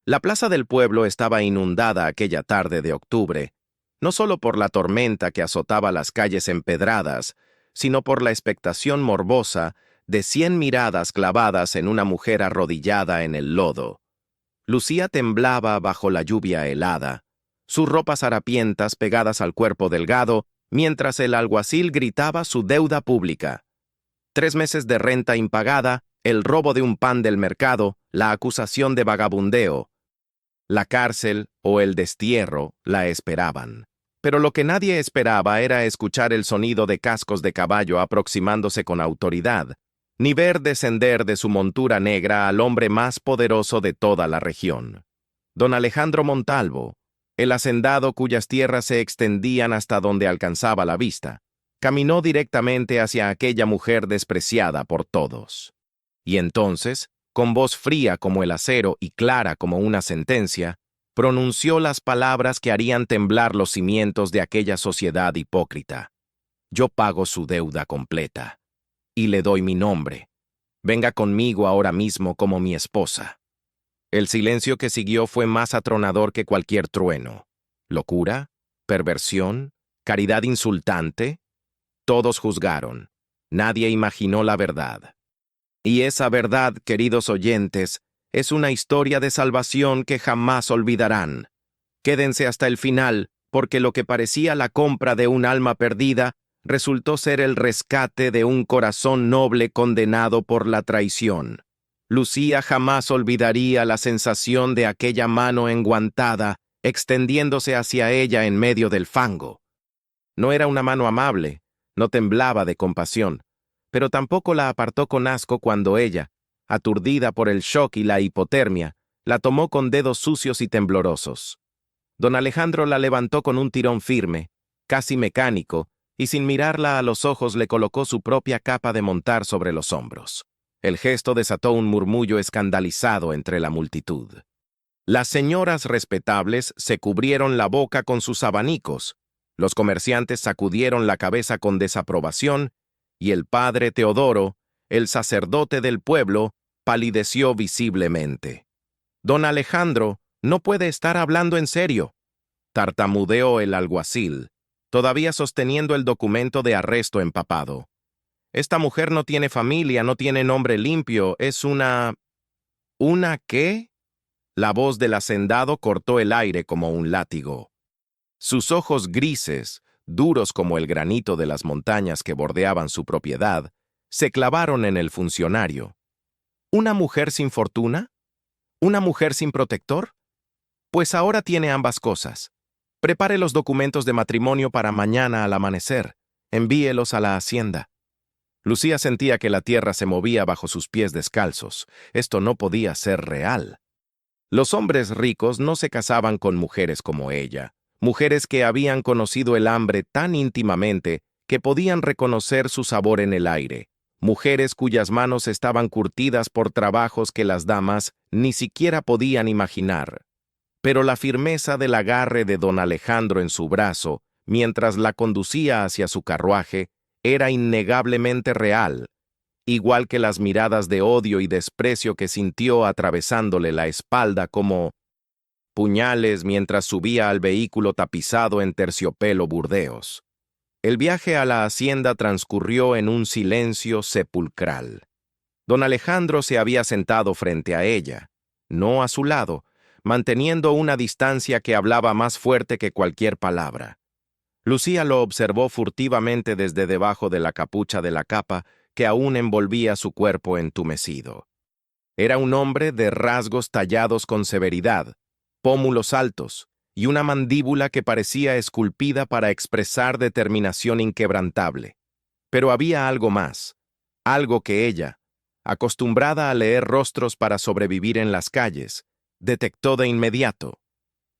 La plaza del pueblo estaba inundada aquella tarde de octubre, no solo por la tormenta que azotaba las calles empedradas, sino por la expectación morbosa de 100 miradas clavadas en una mujer arrodillada en el lodo. Lucía temblaba bajo la lluvia helada, sus ropas harapientas pegadas al cuerpo delgado, mientras el alguacil gritaba su deuda pública. 3 meses de renta impagada, el robo de un pan del mercado, la acusación de vagabundeo. La cárcel o el destierro la esperaban. Pero lo que nadie esperaba era escuchar el sonido de cascos de caballo aproximándose con autoridad, ni ver descender de su montura negra al hombre más poderoso de toda la región. Don Alejandro Montalvo, el hacendado cuyas tierras se extendían hasta donde alcanzaba la vista, caminó directamente hacia aquella mujer despreciada por todos. Y entonces, con voz fría como el acero y clara como una sentencia, pronunció las palabras que harían temblar los cimientos de aquella sociedad hipócrita. Yo pago su deuda completa. Y le doy mi nombre. Venga conmigo ahora mismo como mi esposa. El silencio que siguió fue más atronador que cualquier trueno. ¿Locura? ¿Perversión? ¿Caridad insultante? Todos juzgaron. Nadie imaginó la verdad. Y esa verdad, queridos oyentes, es una historia de salvación que jamás olvidarán. Quédense hasta el final, porque lo que parecía la compra de un alma perdida resultó ser el rescate de un corazón noble condenado por la traición. Lucía jamás olvidaría la sensación de aquella mano enguantada extendiéndose hacia ella en medio del fango. No era una mano amable, no temblaba de compasión, pero tampoco la apartó con asco cuando ella, aturdida por el shock y la hipotermia, la tomó con dedos sucios y temblorosos. Don Alejandro la levantó con un tirón firme, casi mecánico, y sin mirarla a los ojos le colocó su propia capa de montar sobre los hombros. El gesto desató un murmullo escandalizado entre la multitud. Las señoras respetables se cubrieron la boca con sus abanicos, los comerciantes sacudieron la cabeza con desaprobación, y el padre Teodoro, el sacerdote del pueblo, palideció visiblemente. Don Alejandro no puede estar hablando en serio, tartamudeó el alguacil, todavía sosteniendo el documento de arresto empapado. Esta mujer no tiene familia, no tiene nombre limpio, es una... ¿Una qué? La voz del hacendado cortó el aire como un látigo. Sus ojos grises, duros como el granito de las montañas que bordeaban su propiedad, se clavaron en el funcionario. ¿Una mujer sin fortuna? ¿Una mujer sin protector? Pues ahora tiene ambas cosas. Prepare los documentos de matrimonio para mañana al amanecer. Envíelos a la hacienda. Lucía sentía que la tierra se movía bajo sus pies descalzos. Esto no podía ser real. Los hombres ricos no se casaban con mujeres como ella, mujeres que habían conocido el hambre tan íntimamente que podían reconocer su sabor en el aire, mujeres cuyas manos estaban curtidas por trabajos que las damas ni siquiera podían imaginar. Pero la firmeza del agarre de don Alejandro en su brazo, mientras la conducía hacia su carruaje, era innegablemente real, igual que las miradas de odio y desprecio que sintió atravesándole la espalda como puñales mientras subía al vehículo tapizado en terciopelo burdeos. El viaje a la hacienda transcurrió en un silencio sepulcral. Don Alejandro se había sentado frente a ella, no a su lado, manteniendo una distancia que hablaba más fuerte que cualquier palabra. Lucía lo observó furtivamente desde debajo de la capucha de la capa que aún envolvía su cuerpo entumecido. Era un hombre de rasgos tallados con severidad, pómulos altos y una mandíbula que parecía esculpida para expresar determinación inquebrantable. Pero había algo más, algo que ella, acostumbrada a leer rostros para sobrevivir en las calles, detectó de inmediato.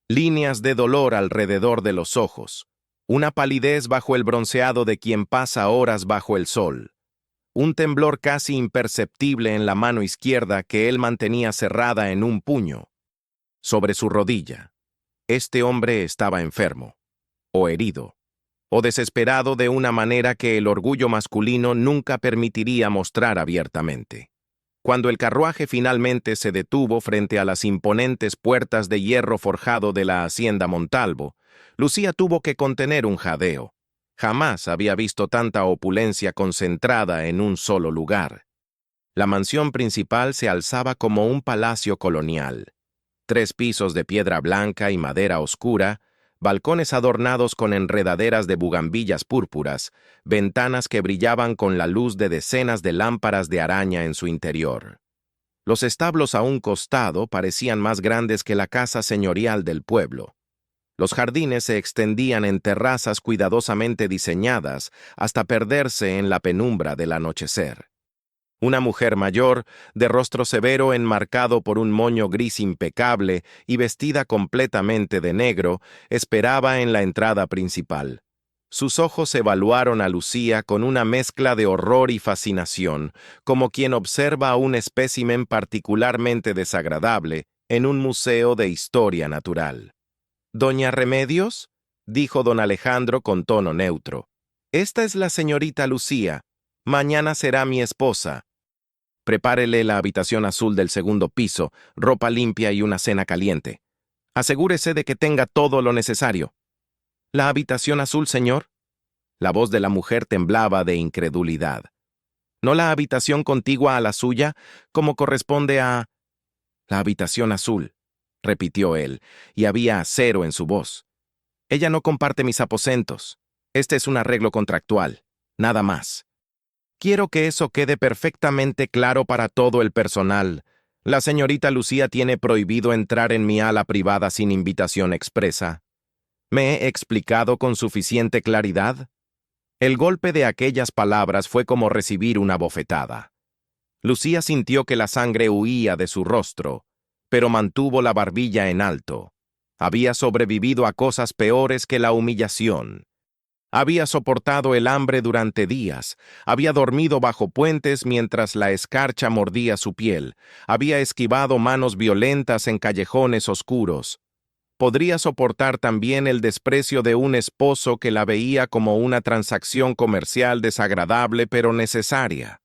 Líneas de dolor alrededor de los ojos, una palidez bajo el bronceado de quien pasa horas bajo el sol, un temblor casi imperceptible en la mano izquierda que él mantenía cerrada en un puño. Sobre su rodilla, este hombre estaba enfermo, o herido, o desesperado de una manera que el orgullo masculino nunca permitiría mostrar abiertamente. Cuando el carruaje finalmente se detuvo frente a las imponentes puertas de hierro forjado de la hacienda Montalvo, Lucía tuvo que contener un jadeo. Jamás había visto tanta opulencia concentrada en un solo lugar. La mansión principal se alzaba como un palacio colonial. 3 pisos de piedra blanca y madera oscura, balcones adornados con enredaderas de bugambillas púrpuras, ventanas que brillaban con la luz de decenas de lámparas de araña en su interior. Los establos a un costado parecían más grandes que la casa señorial del pueblo. Los jardines se extendían en terrazas cuidadosamente diseñadas hasta perderse en la penumbra del anochecer. Una mujer mayor, de rostro severo enmarcado por un moño gris impecable y vestida completamente de negro, esperaba en la entrada principal. Sus ojos evaluaron a Lucía con una mezcla de horror y fascinación, como quien observa a un espécimen particularmente desagradable en un museo de historia natural. «¿Doña Remedios?», dijo don Alejandro con tono neutro. «Esta es la señorita Lucía. Mañana será mi esposa. Prepárele la habitación azul del segundo piso, ropa limpia y una cena caliente. Asegúrese de que tenga todo lo necesario». «¿La habitación azul, señor?». La voz de la mujer temblaba de incredulidad. «¿No la habitación contigua a la suya, como corresponde a...?» «La habitación azul», repitió él, y había acero en su voz. «Ella no comparte mis aposentos. Este es un arreglo contractual, nada más. Quiero que eso quede perfectamente claro para todo el personal. La señorita Lucía tiene prohibido entrar en mi ala privada sin invitación expresa. ¿Me he explicado con suficiente claridad?». El golpe de aquellas palabras fue como recibir una bofetada. Lucía sintió que la sangre huía de su rostro, pero mantuvo la barbilla en alto. Había sobrevivido a cosas peores que la humillación. Había soportado el hambre durante días, había dormido bajo puentes mientras la escarcha mordía su piel, había esquivado manos violentas en callejones oscuros. Podría soportar también el desprecio de un esposo que la veía como una transacción comercial desagradable pero necesaria.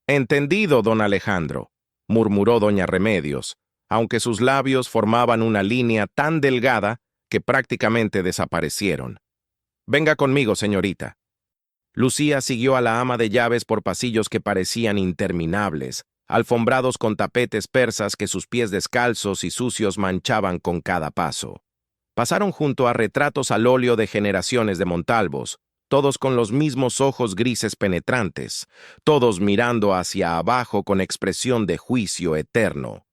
«Entendido, don Alejandro», murmuró doña Remedios, aunque sus labios formaban una línea tan delgada que prácticamente desaparecieron. «Venga conmigo, señorita». Lucía siguió a la ama de llaves por pasillos que parecían interminables, alfombrados con tapetes persas que sus pies descalzos y sucios manchaban con cada paso. Pasaron junto a retratos al óleo de generaciones de Montalvos, todos con los mismos ojos grises penetrantes, todos mirando hacia abajo con expresión de juicio eterno.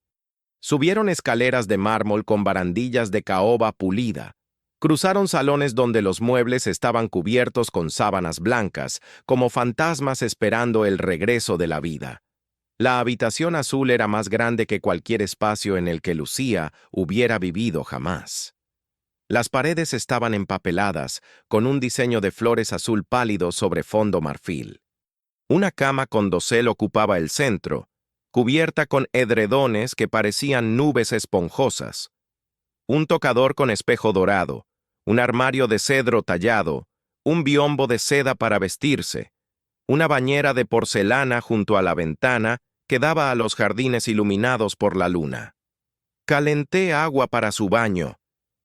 Subieron escaleras de mármol con barandillas de caoba pulida. Cruzaron salones donde los muebles estaban cubiertos con sábanas blancas, como fantasmas esperando el regreso de la vida. La habitación azul era más grande que cualquier espacio en el que Lucía hubiera vivido jamás. Las paredes estaban empapeladas, con un diseño de flores azul pálido sobre fondo marfil. Una cama con dosel ocupaba el centro, cubierta con edredones que parecían nubes esponjosas. Un tocador con espejo dorado, un armario de cedro tallado, un biombo de seda para vestirse, una bañera de porcelana junto a la ventana que daba a los jardines iluminados por la luna. «Calenté agua para su baño»,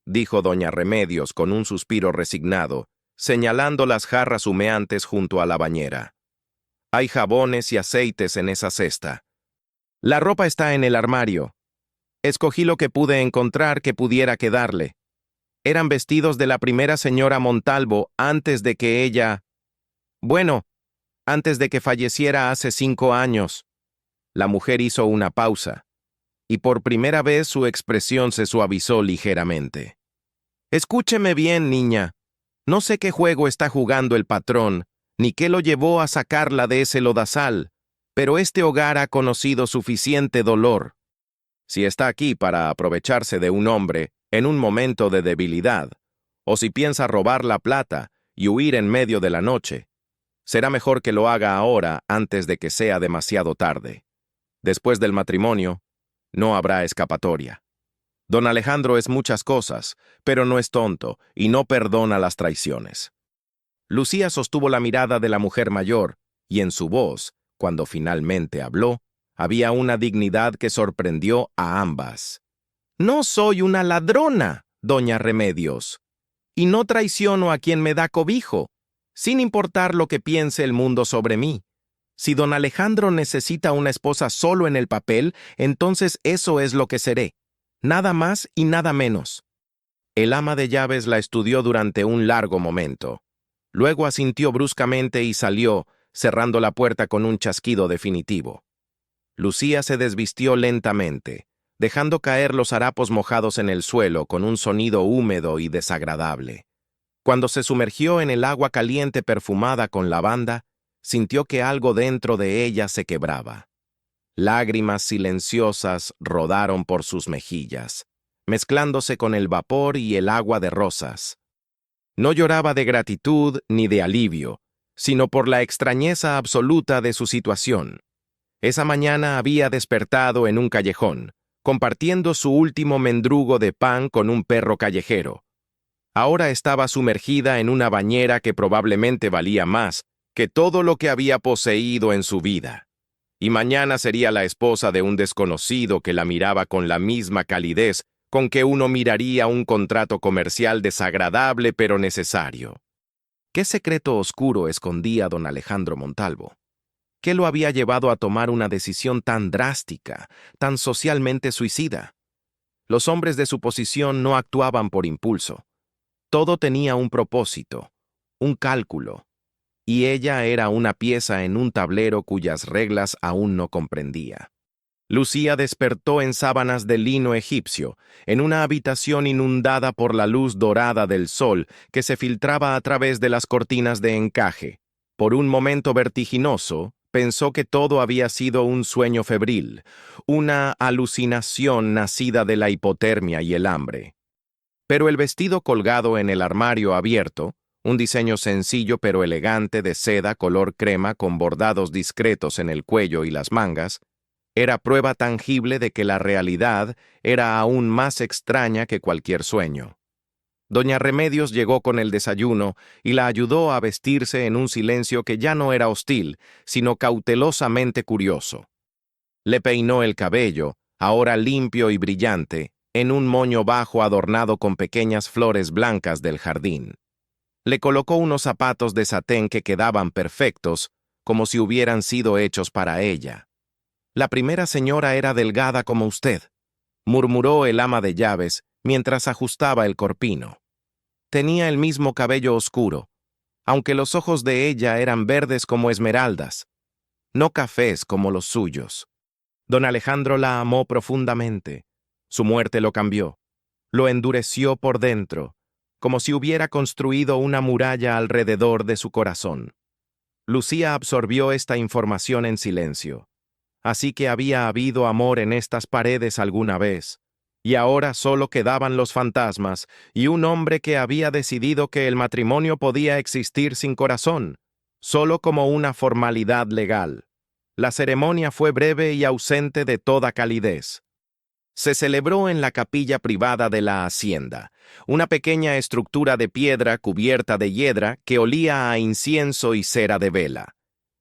dijo doña Remedios con un suspiro resignado, señalando las jarras humeantes junto a la bañera. «Hay jabones y aceites en esa cesta. La ropa está en el armario. Escogí lo que pude encontrar que pudiera quedarle. Eran vestidos de la primera señora Montalvo antes de que ella... Bueno, antes de que falleciera hace 5 años». La mujer hizo una pausa, y por primera vez su expresión se suavizó ligeramente. «Escúcheme bien, niña. No sé qué juego está jugando el patrón, ni qué lo llevó a sacarla de ese lodazal, pero este hogar ha conocido suficiente dolor. Si está aquí para aprovecharse de un hombre en un momento de debilidad, o si piensa robar la plata y huir en medio de la noche, será mejor que lo haga ahora antes de que sea demasiado tarde. Después del matrimonio, no habrá escapatoria. Don Alejandro es muchas cosas, pero no es tonto y no perdona las traiciones». Lucía sostuvo la mirada de la mujer mayor y en su voz, cuando finalmente habló, Había una dignidad que sorprendió a ambas. «No soy una ladrona, doña Remedios, y no traiciono a quien me da cobijo, sin importar lo que piense el mundo sobre mí. Si don Alejandro necesita una esposa solo en el papel, entonces eso es lo que seré. Nada más y nada menos». El ama de llaves la estudió durante un largo momento. Luego asintió bruscamente y salió, cerrando la puerta con un chasquido definitivo. Lucía se desvistió lentamente, dejando caer los harapos mojados en el suelo con un sonido húmedo y desagradable. Cuando se sumergió en el agua caliente perfumada con lavanda, sintió que algo dentro de ella se quebraba. Lágrimas silenciosas rodaron por sus mejillas, mezclándose con el vapor y el agua de rosas. No lloraba de gratitud ni de alivio, sino por la extrañeza absoluta de su situación. Esa mañana había despertado en un callejón, compartiendo su último mendrugo de pan con un perro callejero. Ahora estaba sumergida en una bañera que probablemente valía más que todo lo que había poseído en su vida. Y mañana sería la esposa de un desconocido que la miraba con la misma calidez con que uno miraría un contrato comercial desagradable pero necesario. ¿Qué secreto oscuro escondía don Alejandro Montalvo? ¿Qué lo había llevado a tomar una decisión tan drástica, tan socialmente suicida? Los hombres de su posición no actuaban por impulso. Todo tenía un propósito, un cálculo, y ella era una pieza en un tablero cuyas reglas aún no comprendía. Lucía despertó en sábanas de lino egipcio, en una habitación inundada por la luz dorada del sol que se filtraba a través de las cortinas de encaje. Por un momento vertiginoso, pensó que todo había sido un sueño febril, una alucinación nacida de la hipotermia y el hambre. Pero el vestido colgado en el armario abierto, un diseño sencillo pero elegante de seda color crema con bordados discretos en el cuello y las mangas, era prueba tangible de que la realidad era aún más extraña que cualquier sueño. Doña Remedios llegó con el desayuno y la ayudó a vestirse en un silencio que ya no era hostil, sino cautelosamente curioso. Le peinó el cabello, ahora limpio y brillante, en un moño bajo adornado con pequeñas flores blancas del jardín. Le colocó unos zapatos de satén que quedaban perfectos, como si hubieran sido hechos para ella. «La primera señora era delgada como usted», murmuró el ama de llaves mientras ajustaba el corpino. Tenía el mismo cabello oscuro, aunque los ojos de ella eran verdes como esmeraldas, no cafés como los suyos. Don Alejandro la amó profundamente. Su muerte lo cambió, lo endureció por dentro, como si hubiera construido una muralla alrededor de su corazón. Lucía absorbió esta información en silencio. Así que había habido amor en estas paredes alguna vez, y ahora solo quedaban los fantasmas y un hombre que había decidido que el matrimonio podía existir sin corazón, solo como una formalidad legal. La ceremonia fue breve y ausente de toda calidez. Se celebró en la capilla privada de la hacienda, una pequeña estructura de piedra cubierta de hiedra que olía a incienso y cera de vela.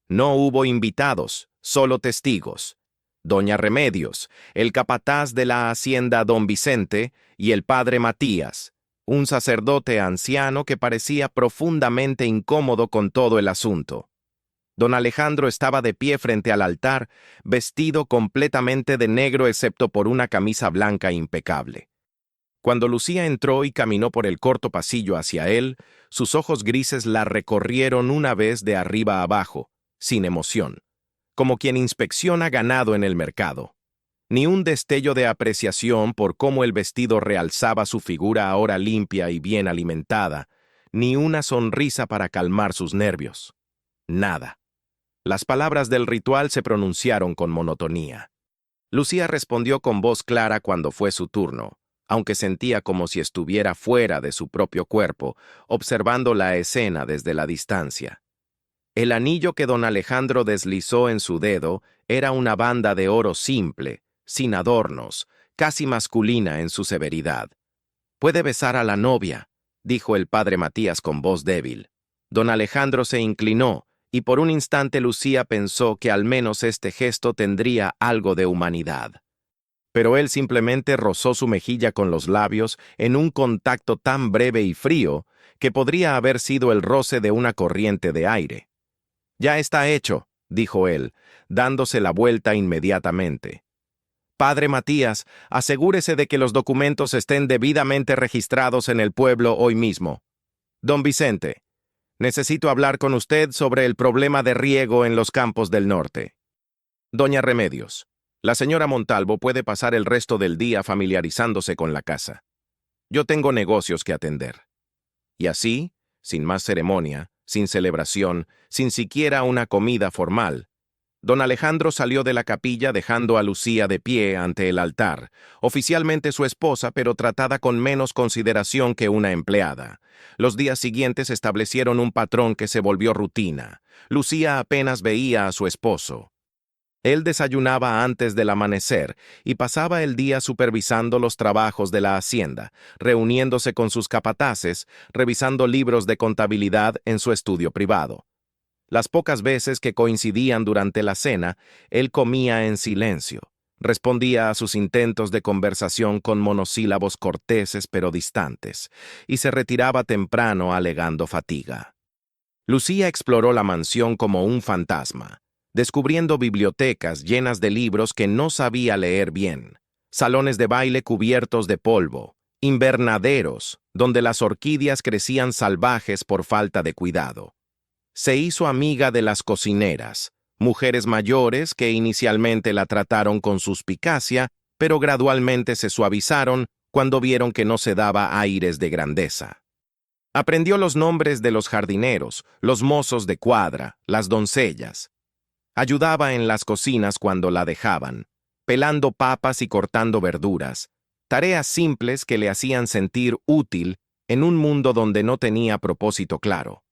No hubo invitados, solo testigos. Doña Remedios, el capataz de la hacienda don Vicente y el padre Matías, un sacerdote anciano que parecía profundamente incómodo con todo el asunto. Don Alejandro estaba de pie frente al altar, vestido completamente de negro excepto por una camisa blanca impecable. Cuando Lucía entró y caminó por el corto pasillo hacia él, sus ojos grises la recorrieron una vez de arriba a abajo, sin emoción, como quien inspecciona ganado en el mercado. Ni un destello de apreciación por cómo el vestido realzaba su figura ahora limpia y bien alimentada, ni una sonrisa para calmar sus nervios. Nada. Las palabras del ritual se pronunciaron con monotonía. Lucía respondió con voz clara cuando fue su turno, aunque sentía como si estuviera fuera de su propio cuerpo, observando la escena desde la distancia. El anillo que don Alejandro deslizó en su dedo era una banda de oro simple, sin adornos, casi masculina en su severidad. «Puede besar a la novia», dijo el padre Matías con voz débil. Don Alejandro se inclinó, y por un instante Lucía pensó que al menos este gesto tendría algo de humanidad. Pero él simplemente rozó su mejilla con los labios en un contacto tan breve y frío que podría haber sido el roce de una corriente de aire. «Ya está hecho», dijo él, dándose la vuelta inmediatamente. «Padre Matías, asegúrese de que los documentos estén debidamente registrados en el pueblo hoy mismo. Don Vicente, necesito hablar con usted sobre el problema de riego en los campos del norte. Doña Remedios, la señora Montalvo puede pasar el resto del día familiarizándose con la casa. Yo tengo negocios que atender». Y así, sin más ceremonia, sin celebración, sin siquiera una comida formal, don Alejandro salió de la capilla dejando a Lucía de pie ante el altar, oficialmente su esposa, pero tratada con menos consideración que una empleada. Los días siguientes establecieron un patrón que se volvió rutina. Lucía apenas veía a su esposo. Él desayunaba antes del amanecer y pasaba el día supervisando los trabajos de la hacienda, reuniéndose con sus capataces, revisando libros de contabilidad en su estudio privado. Las pocas veces que coincidían durante la cena, él comía en silencio, respondía a sus intentos de conversación con monosílabos corteses pero distantes, y se retiraba temprano alegando fatiga. Lucía exploró la mansión como un fantasma, descubriendo bibliotecas llenas de libros que no sabía leer bien, salones de baile cubiertos de polvo, invernaderos donde las orquídeas crecían salvajes por falta de cuidado. Se hizo amiga de las cocineras, mujeres mayores que inicialmente la trataron con suspicacia, pero gradualmente se suavizaron cuando vieron que no se daba aires de grandeza. Aprendió los nombres de los jardineros, los mozos de cuadra, las doncellas. Ayudaba en las cocinas cuando la dejaban, pelando papas y cortando verduras, tareas simples que le hacían sentir útil en un mundo donde no tenía propósito claro.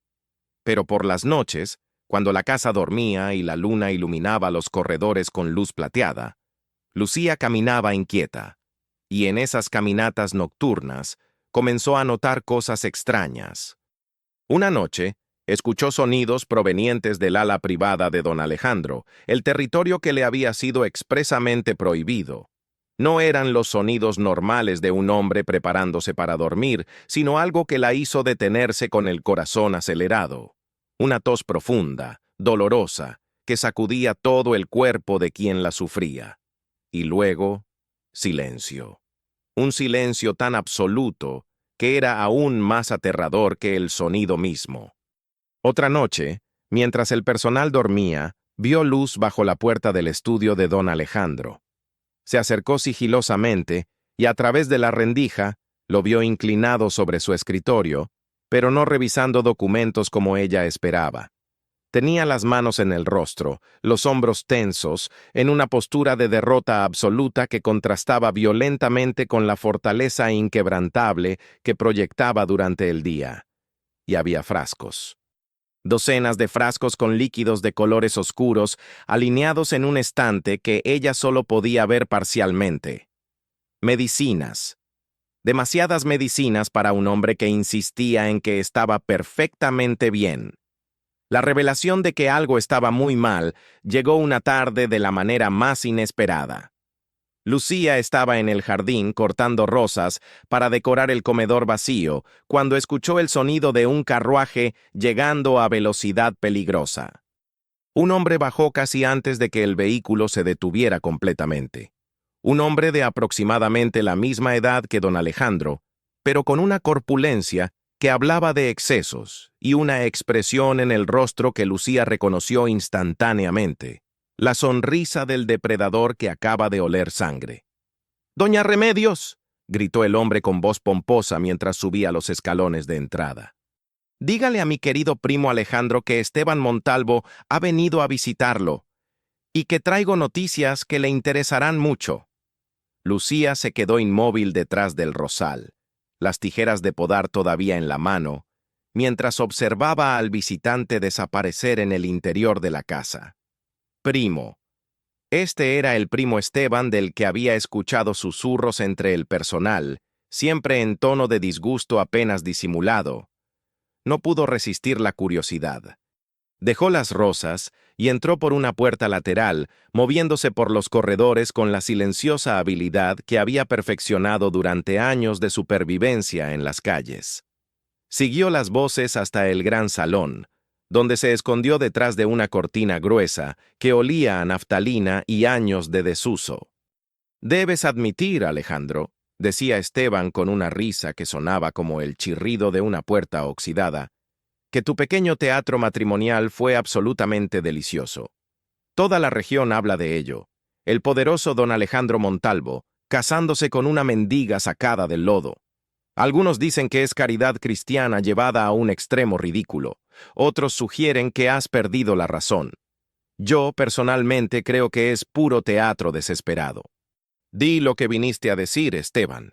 Pero por las noches, cuando la casa dormía y la luna iluminaba los corredores con luz plateada, Lucía caminaba inquieta, y en esas caminatas nocturnas comenzó a notar cosas extrañas. Una noche, escuchó sonidos provenientes del ala privada de don Alejandro, el territorio que le había sido expresamente prohibido. No eran los sonidos normales de un hombre preparándose para dormir, sino algo que la hizo detenerse con el corazón acelerado. Una tos profunda, dolorosa, que sacudía todo el cuerpo de quien la sufría. Y luego, silencio. Un silencio tan absoluto que era aún más aterrador que el sonido mismo. Otra noche, mientras el personal dormía, vio luz bajo la puerta del estudio de don Alejandro. Se acercó sigilosamente y a través de la rendija lo vio inclinado sobre su escritorio, pero no revisando documentos como ella esperaba. Tenía las manos en el rostro, los hombros tensos, en una postura de derrota absoluta que contrastaba violentamente con la fortaleza inquebrantable que proyectaba durante el día. Y había frascos. Docenas de frascos con líquidos de colores oscuros, alineados en un estante que ella solo podía ver parcialmente. Medicinas. Demasiadas medicinas para un hombre que insistía en que estaba perfectamente bien. La revelación de que algo estaba muy mal llegó una tarde de la manera más inesperada. Lucía estaba en el jardín cortando rosas para decorar el comedor vacío cuando escuchó el sonido de un carruaje llegando a velocidad peligrosa. Un hombre bajó casi antes de que el vehículo se detuviera completamente. Un hombre de aproximadamente la misma edad que don Alejandro, pero con una corpulencia que hablaba de excesos y una expresión en el rostro que Lucía reconoció instantáneamente. La sonrisa del depredador que acaba de oler sangre. «¡Doña Remedios!», gritó el hombre con voz pomposa mientras subía los escalones de entrada. «Dígale a mi querido primo Alejandro que Esteban Montalvo ha venido a visitarlo y que traigo noticias que le interesarán mucho». Lucía se quedó inmóvil detrás del rosal, las tijeras de podar todavía en la mano, mientras observaba al visitante desaparecer en el interior de la casa. Primo. Este era el primo Esteban del que había escuchado susurros entre el personal, siempre en tono de disgusto apenas disimulado. No pudo resistir la curiosidad. Dejó las rosas y entró por una puerta lateral, moviéndose por los corredores con la silenciosa habilidad que había perfeccionado durante años de supervivencia en las calles. Siguió las voces hasta el gran salón, donde se escondió detrás de una cortina gruesa que olía a naftalina y años de desuso. «Debes admitir, Alejandro», decía Esteban con una risa que sonaba como el chirrido de una puerta oxidada, «que tu pequeño teatro matrimonial fue absolutamente delicioso. Toda la región habla de ello. El poderoso don Alejandro Montalvo, casándose con una mendiga sacada del lodo. Algunos dicen que es caridad cristiana llevada a un extremo ridículo. Otros sugieren que has perdido la razón. Yo, personalmente, creo que es puro teatro desesperado. Di lo que viniste a decir, Esteban».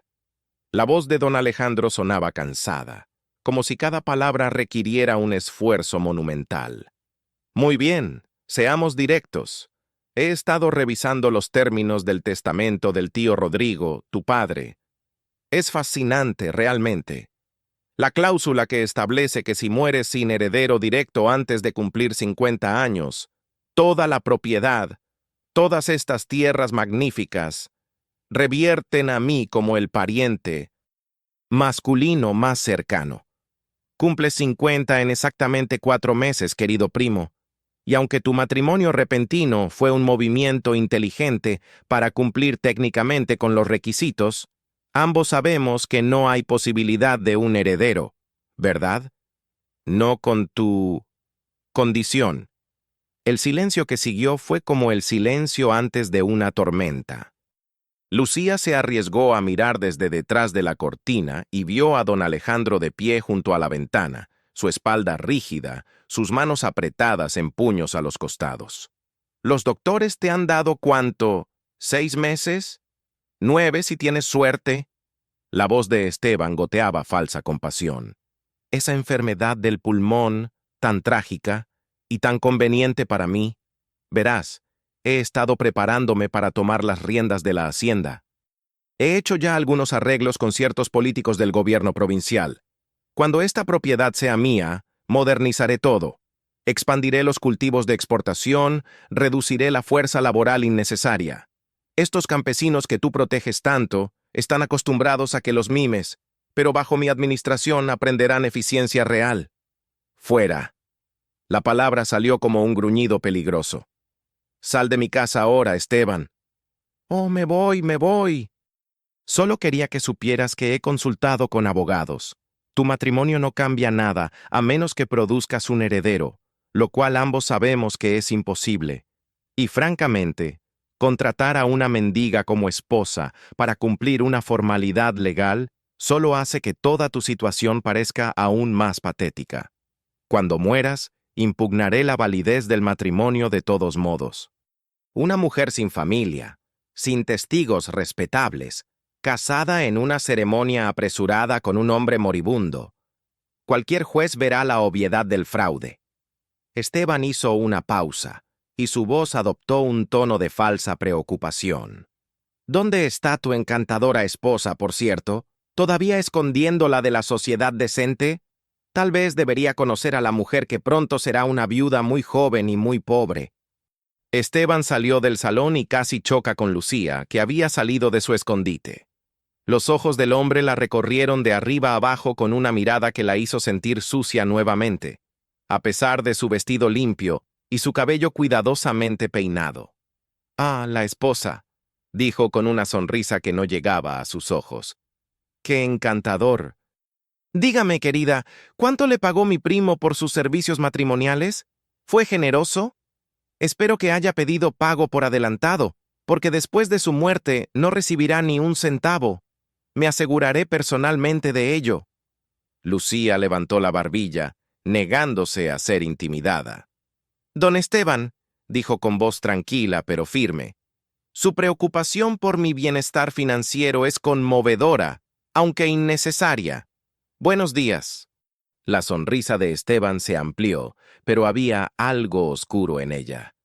La voz de don Alejandro sonaba cansada, como si cada palabra requiriera un esfuerzo monumental. «Muy bien, seamos directos. He estado revisando los términos del testamento del tío Rodrigo, tu padre. Es fascinante, realmente. La cláusula que establece que si mueres sin heredero directo antes de cumplir 50 años, toda la propiedad, todas estas tierras magníficas, revierten a mí como el pariente masculino más cercano. Cumples 50 en exactamente 4 meses, querido primo, y aunque tu matrimonio repentino fue un movimiento inteligente para cumplir técnicamente con los requisitos, ambos sabemos que no hay posibilidad de un heredero, ¿verdad? No con tu condición. El silencio que siguió fue como el silencio antes de una tormenta. Lucía se arriesgó a mirar desde detrás de la cortina y vio a don Alejandro de pie junto a la ventana, su espalda rígida, sus manos apretadas en puños a los costados. «¿Los doctores te han dado cuánto? ¿6 meses? ¿9 si tienes suerte?» La voz de Esteban goteaba falsa compasión. «Esa enfermedad del pulmón, tan trágica y tan conveniente para mí. Verás, he estado preparándome para tomar las riendas de la hacienda. He hecho ya algunos arreglos con ciertos políticos del gobierno provincial. Cuando esta propiedad sea mía, modernizaré todo. Expandiré los cultivos de exportación, reduciré la fuerza laboral innecesaria. Estos campesinos que tú proteges tanto están acostumbrados a que los mimes, pero bajo mi administración aprenderán eficiencia real. Fuera». La palabra salió como un gruñido peligroso. «Sal de mi casa ahora, Esteban». «Oh, me voy, me voy». «Solo quería que supieras que he consultado con abogados. Tu matrimonio no cambia nada a menos que produzcas un heredero, lo cual ambos sabemos que es imposible. Y francamente, contratar a una mendiga como esposa para cumplir una formalidad legal solo hace que toda tu situación parezca aún más patética. Cuando mueras, impugnaré la validez del matrimonio de todos modos. Una mujer sin familia, sin testigos respetables, casada en una ceremonia apresurada con un hombre moribundo. Cualquier juez verá la obviedad del fraude». Esteban hizo una pausa, y su voz adoptó un tono de falsa preocupación. «¿Dónde está tu encantadora esposa, por cierto? ¿Todavía escondiéndola de la sociedad decente? Tal vez debería conocer a la mujer que pronto será una viuda muy joven y muy pobre». Esteban salió del salón y casi choca con Lucía, que había salido de su escondite. Los ojos del hombre la recorrieron de arriba abajo con una mirada que la hizo sentir sucia nuevamente, a pesar de su vestido limpio y su cabello cuidadosamente peinado. «Ah, la esposa», dijo con una sonrisa que no llegaba a sus ojos. «Qué encantador. Dígame, querida, ¿cuánto le pagó mi primo por sus servicios matrimoniales? ¿Fue generoso? Espero que haya pedido pago por adelantado, porque después de su muerte no recibirá ni un centavo. Me aseguraré personalmente de ello». Lucía levantó la barbilla, negándose a ser intimidada. «Don Esteban», dijo con voz tranquila pero firme, «su preocupación por mi bienestar financiero es conmovedora, aunque innecesaria. Buenos días». La sonrisa de Esteban se amplió, pero había algo oscuro en ella.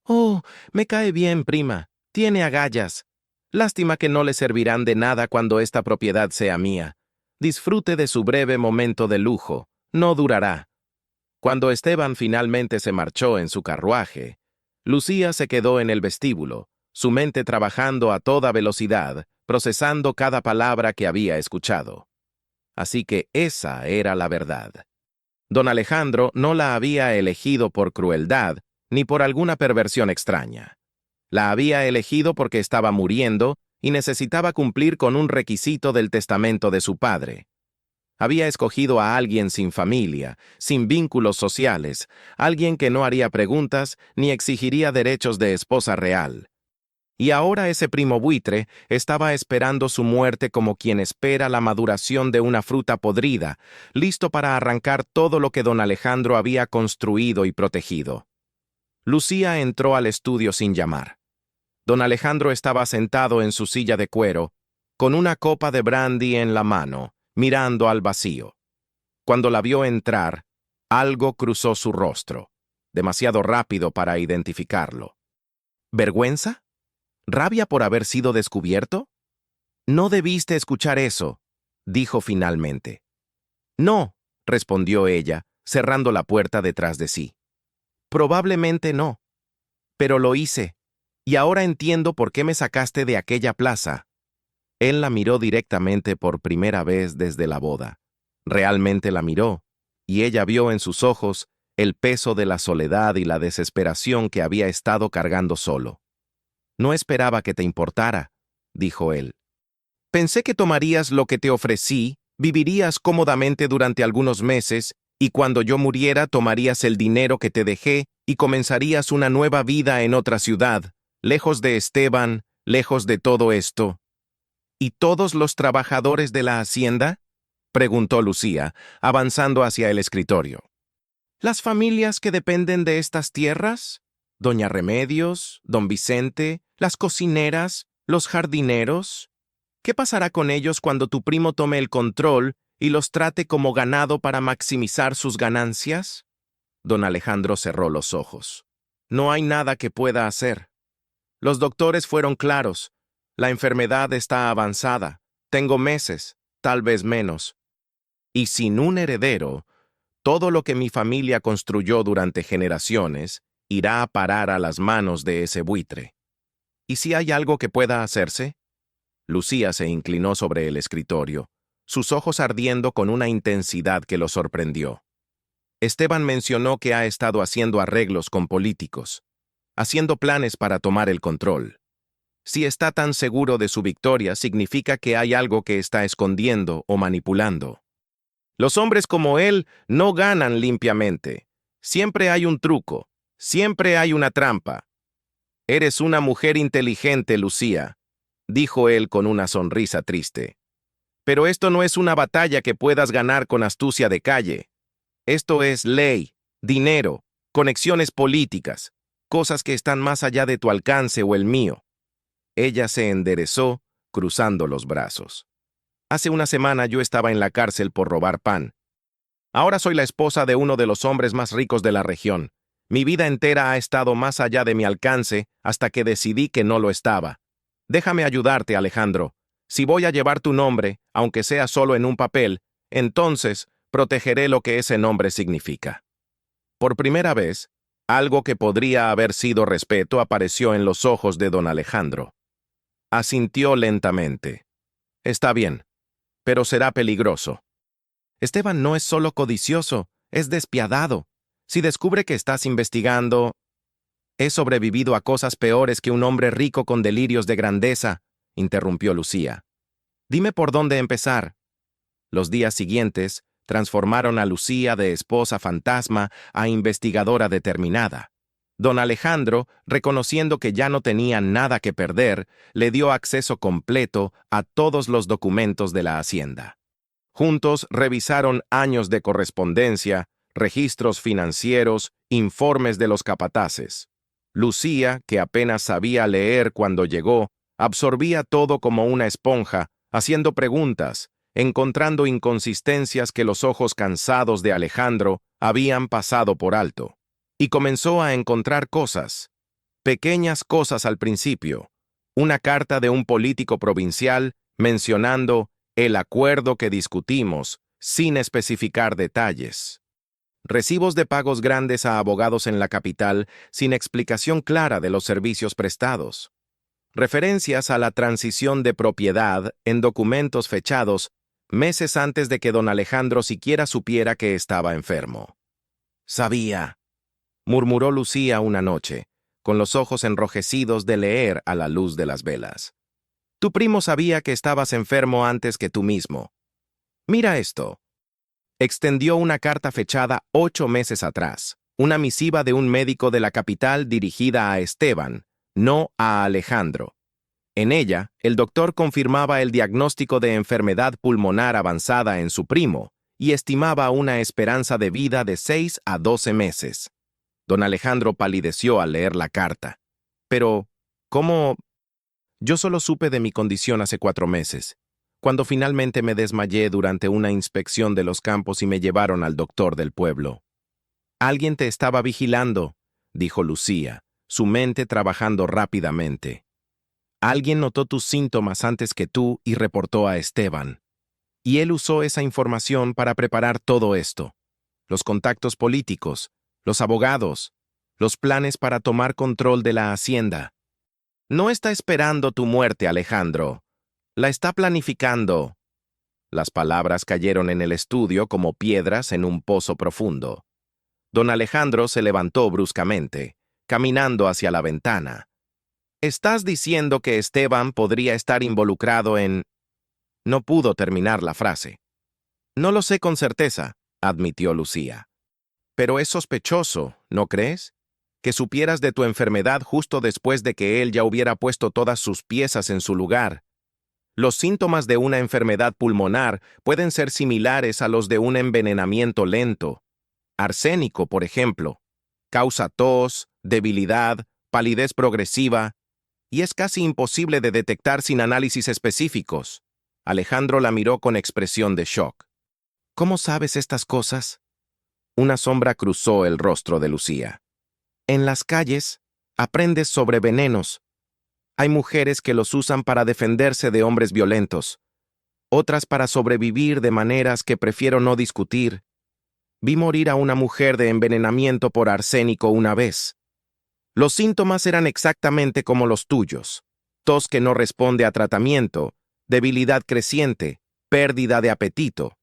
«Oh, me cae bien, prima. Tiene agallas. Lástima que no le servirán de nada cuando esta propiedad sea mía. Disfrute de su breve momento de lujo. No durará». Cuando Esteban finalmente se marchó en su carruaje, Lucía se quedó en el vestíbulo, su mente trabajando a toda velocidad, procesando cada palabra que había escuchado. Así que esa era la verdad. Don Alejandro no la había elegido por crueldad ni por alguna perversión extraña. La había elegido porque estaba muriendo y necesitaba cumplir con un requisito del testamento de su padre. Había escogido a alguien sin familia, sin vínculos sociales, alguien que no haría preguntas ni exigiría derechos de esposa real. Y ahora ese primo buitre estaba esperando su muerte como quien espera la maduración de una fruta podrida, listo para arrancar todo lo que don Alejandro había construido y protegido. Lucía entró al estudio sin llamar. Don Alejandro estaba sentado en su silla de cuero, con una copa de brandy en la mano, mirando al vacío. Cuando la vio entrar, algo cruzó su rostro, demasiado rápido para identificarlo. ¿Vergüenza? ¿Rabia por haber sido descubierto? No debiste escuchar eso, dijo finalmente. No, respondió ella, cerrando la puerta detrás de sí. Probablemente no. Pero lo hice, y ahora entiendo por qué me sacaste de aquella plaza. Él la miró directamente por primera vez desde la boda. Realmente la miró, y ella vio en sus ojos el peso de la soledad y la desesperación que había estado cargando solo. No esperaba que te importara, dijo él. Pensé que tomarías lo que te ofrecí, vivirías cómodamente durante algunos meses, y cuando yo muriera tomarías el dinero que te dejé y comenzarías una nueva vida en otra ciudad, lejos de Esteban, lejos de todo esto. ¿Y todos los trabajadores de la hacienda? Preguntó Lucía, avanzando hacia el escritorio. ¿Las familias que dependen de estas tierras? Doña Remedios, don Vicente, las cocineras, los jardineros. ¿Qué pasará con ellos cuando tu primo tome el control y los trate como ganado para maximizar sus ganancias? Don Alejandro cerró los ojos. No hay nada que pueda hacer. Los doctores fueron claros. La enfermedad está avanzada. Tengo meses, tal vez menos. Y sin un heredero, todo lo que mi familia construyó durante generaciones irá a parar a las manos de ese buitre. ¿Y si hay algo que pueda hacerse? Lucía se inclinó sobre el escritorio, sus ojos ardiendo con una intensidad que lo sorprendió. Esteban mencionó que ha estado haciendo arreglos con políticos, haciendo planes para tomar el control. Si está tan seguro de su victoria, significa que hay algo que está escondiendo o manipulando. Los hombres como él no ganan limpiamente. Siempre hay un truco, siempre hay una trampa. Eres una mujer inteligente, Lucía, dijo él con una sonrisa triste. Pero esto no es una batalla que puedas ganar con astucia de calle. Esto es ley, dinero, conexiones políticas, cosas que están más allá de tu alcance o el mío. Ella se enderezó, cruzando los brazos. Hace una semana yo estaba en la cárcel por robar pan. Ahora soy la esposa de uno de los hombres más ricos de la región. Mi vida entera ha estado más allá de mi alcance hasta que decidí que no lo estaba. Déjame ayudarte, Alejandro. Si voy a llevar tu nombre, aunque sea solo en un papel, entonces protegeré lo que ese nombre significa. Por primera vez, algo que podría haber sido respeto apareció en los ojos de don Alejandro. Asintió lentamente. Está bien, pero será peligroso. Esteban no es solo codicioso, es despiadado. Si descubre que estás investigando... He sobrevivido a cosas peores que un hombre rico con delirios de grandeza, interrumpió Lucía. Dime por dónde empezar. Los días siguientes transformaron a Lucía de esposa fantasma a investigadora determinada. Don Alejandro, reconociendo que ya no tenía nada que perder, le dio acceso completo a todos los documentos de la hacienda. Juntos revisaron años de correspondencia, registros financieros, informes de los capataces. Lucía, que apenas sabía leer cuando llegó, absorbía todo como una esponja, haciendo preguntas, encontrando inconsistencias que los ojos cansados de Alejandro habían pasado por alto. Y comenzó a encontrar cosas, pequeñas cosas al principio. Una carta de un político provincial mencionando el acuerdo que discutimos, sin especificar detalles. recibos de pagos grandes a abogados en la capital sin explicación clara de los servicios prestados, referencias a la transición de propiedad en documentos fechados meses antes de que don Alejandro siquiera supiera que estaba enfermo. «Sabía», murmuró Lucía una noche, con los ojos enrojecidos de leer a la luz de las velas. «Tu primo sabía que estabas enfermo antes que tú mismo. Mira esto». Extendió una carta fechada 8 meses atrás, una misiva de un médico de la capital dirigida a Esteban, no a Alejandro. En ella, el doctor confirmaba el diagnóstico de enfermedad pulmonar avanzada en su primo y estimaba una esperanza de vida de 6 a 12 meses. Don Alejandro palideció al leer la carta. Pero, ¿cómo? Yo solo supe de mi condición hace 4 meses, cuando finalmente me desmayé durante una inspección de los campos y me llevaron al doctor del pueblo. «Alguien te estaba vigilando», dijo Lucía, su mente trabajando rápidamente. «Alguien notó tus síntomas antes que tú y reportó a Esteban. Y él usó esa información para preparar todo esto. Los contactos políticos, los abogados, los planes para tomar control de la hacienda. No está esperando tu muerte, Alejandro. La está planificando». Las palabras cayeron en el estudio como piedras en un pozo profundo. Don Alejandro se levantó bruscamente, caminando hacia la ventana. «¿Estás diciendo que Esteban podría estar involucrado en...?» No pudo terminar la frase. «No lo sé con certeza», admitió Lucía. «Pero es sospechoso, ¿no crees? Que supieras de tu enfermedad justo después de que él ya hubiera puesto todas sus piezas en su lugar. Los síntomas de una enfermedad pulmonar pueden ser similares a los de un envenenamiento lento. Arsénico, por ejemplo, causa tos, debilidad, palidez progresiva, y es casi imposible de detectar sin análisis específicos». Alejandro la miró con expresión de shock. «¿Cómo sabes estas cosas?» Una sombra cruzó el rostro de Lucía. «En las calles, aprendes sobre venenos. Hay mujeres que los usan para defenderse de hombres violentos, otras para sobrevivir de maneras que prefiero no discutir. Vi morir a una mujer de envenenamiento por arsénico una vez. Los síntomas eran exactamente como los tuyos: tos que no responde a tratamiento, debilidad creciente, pérdida de apetito.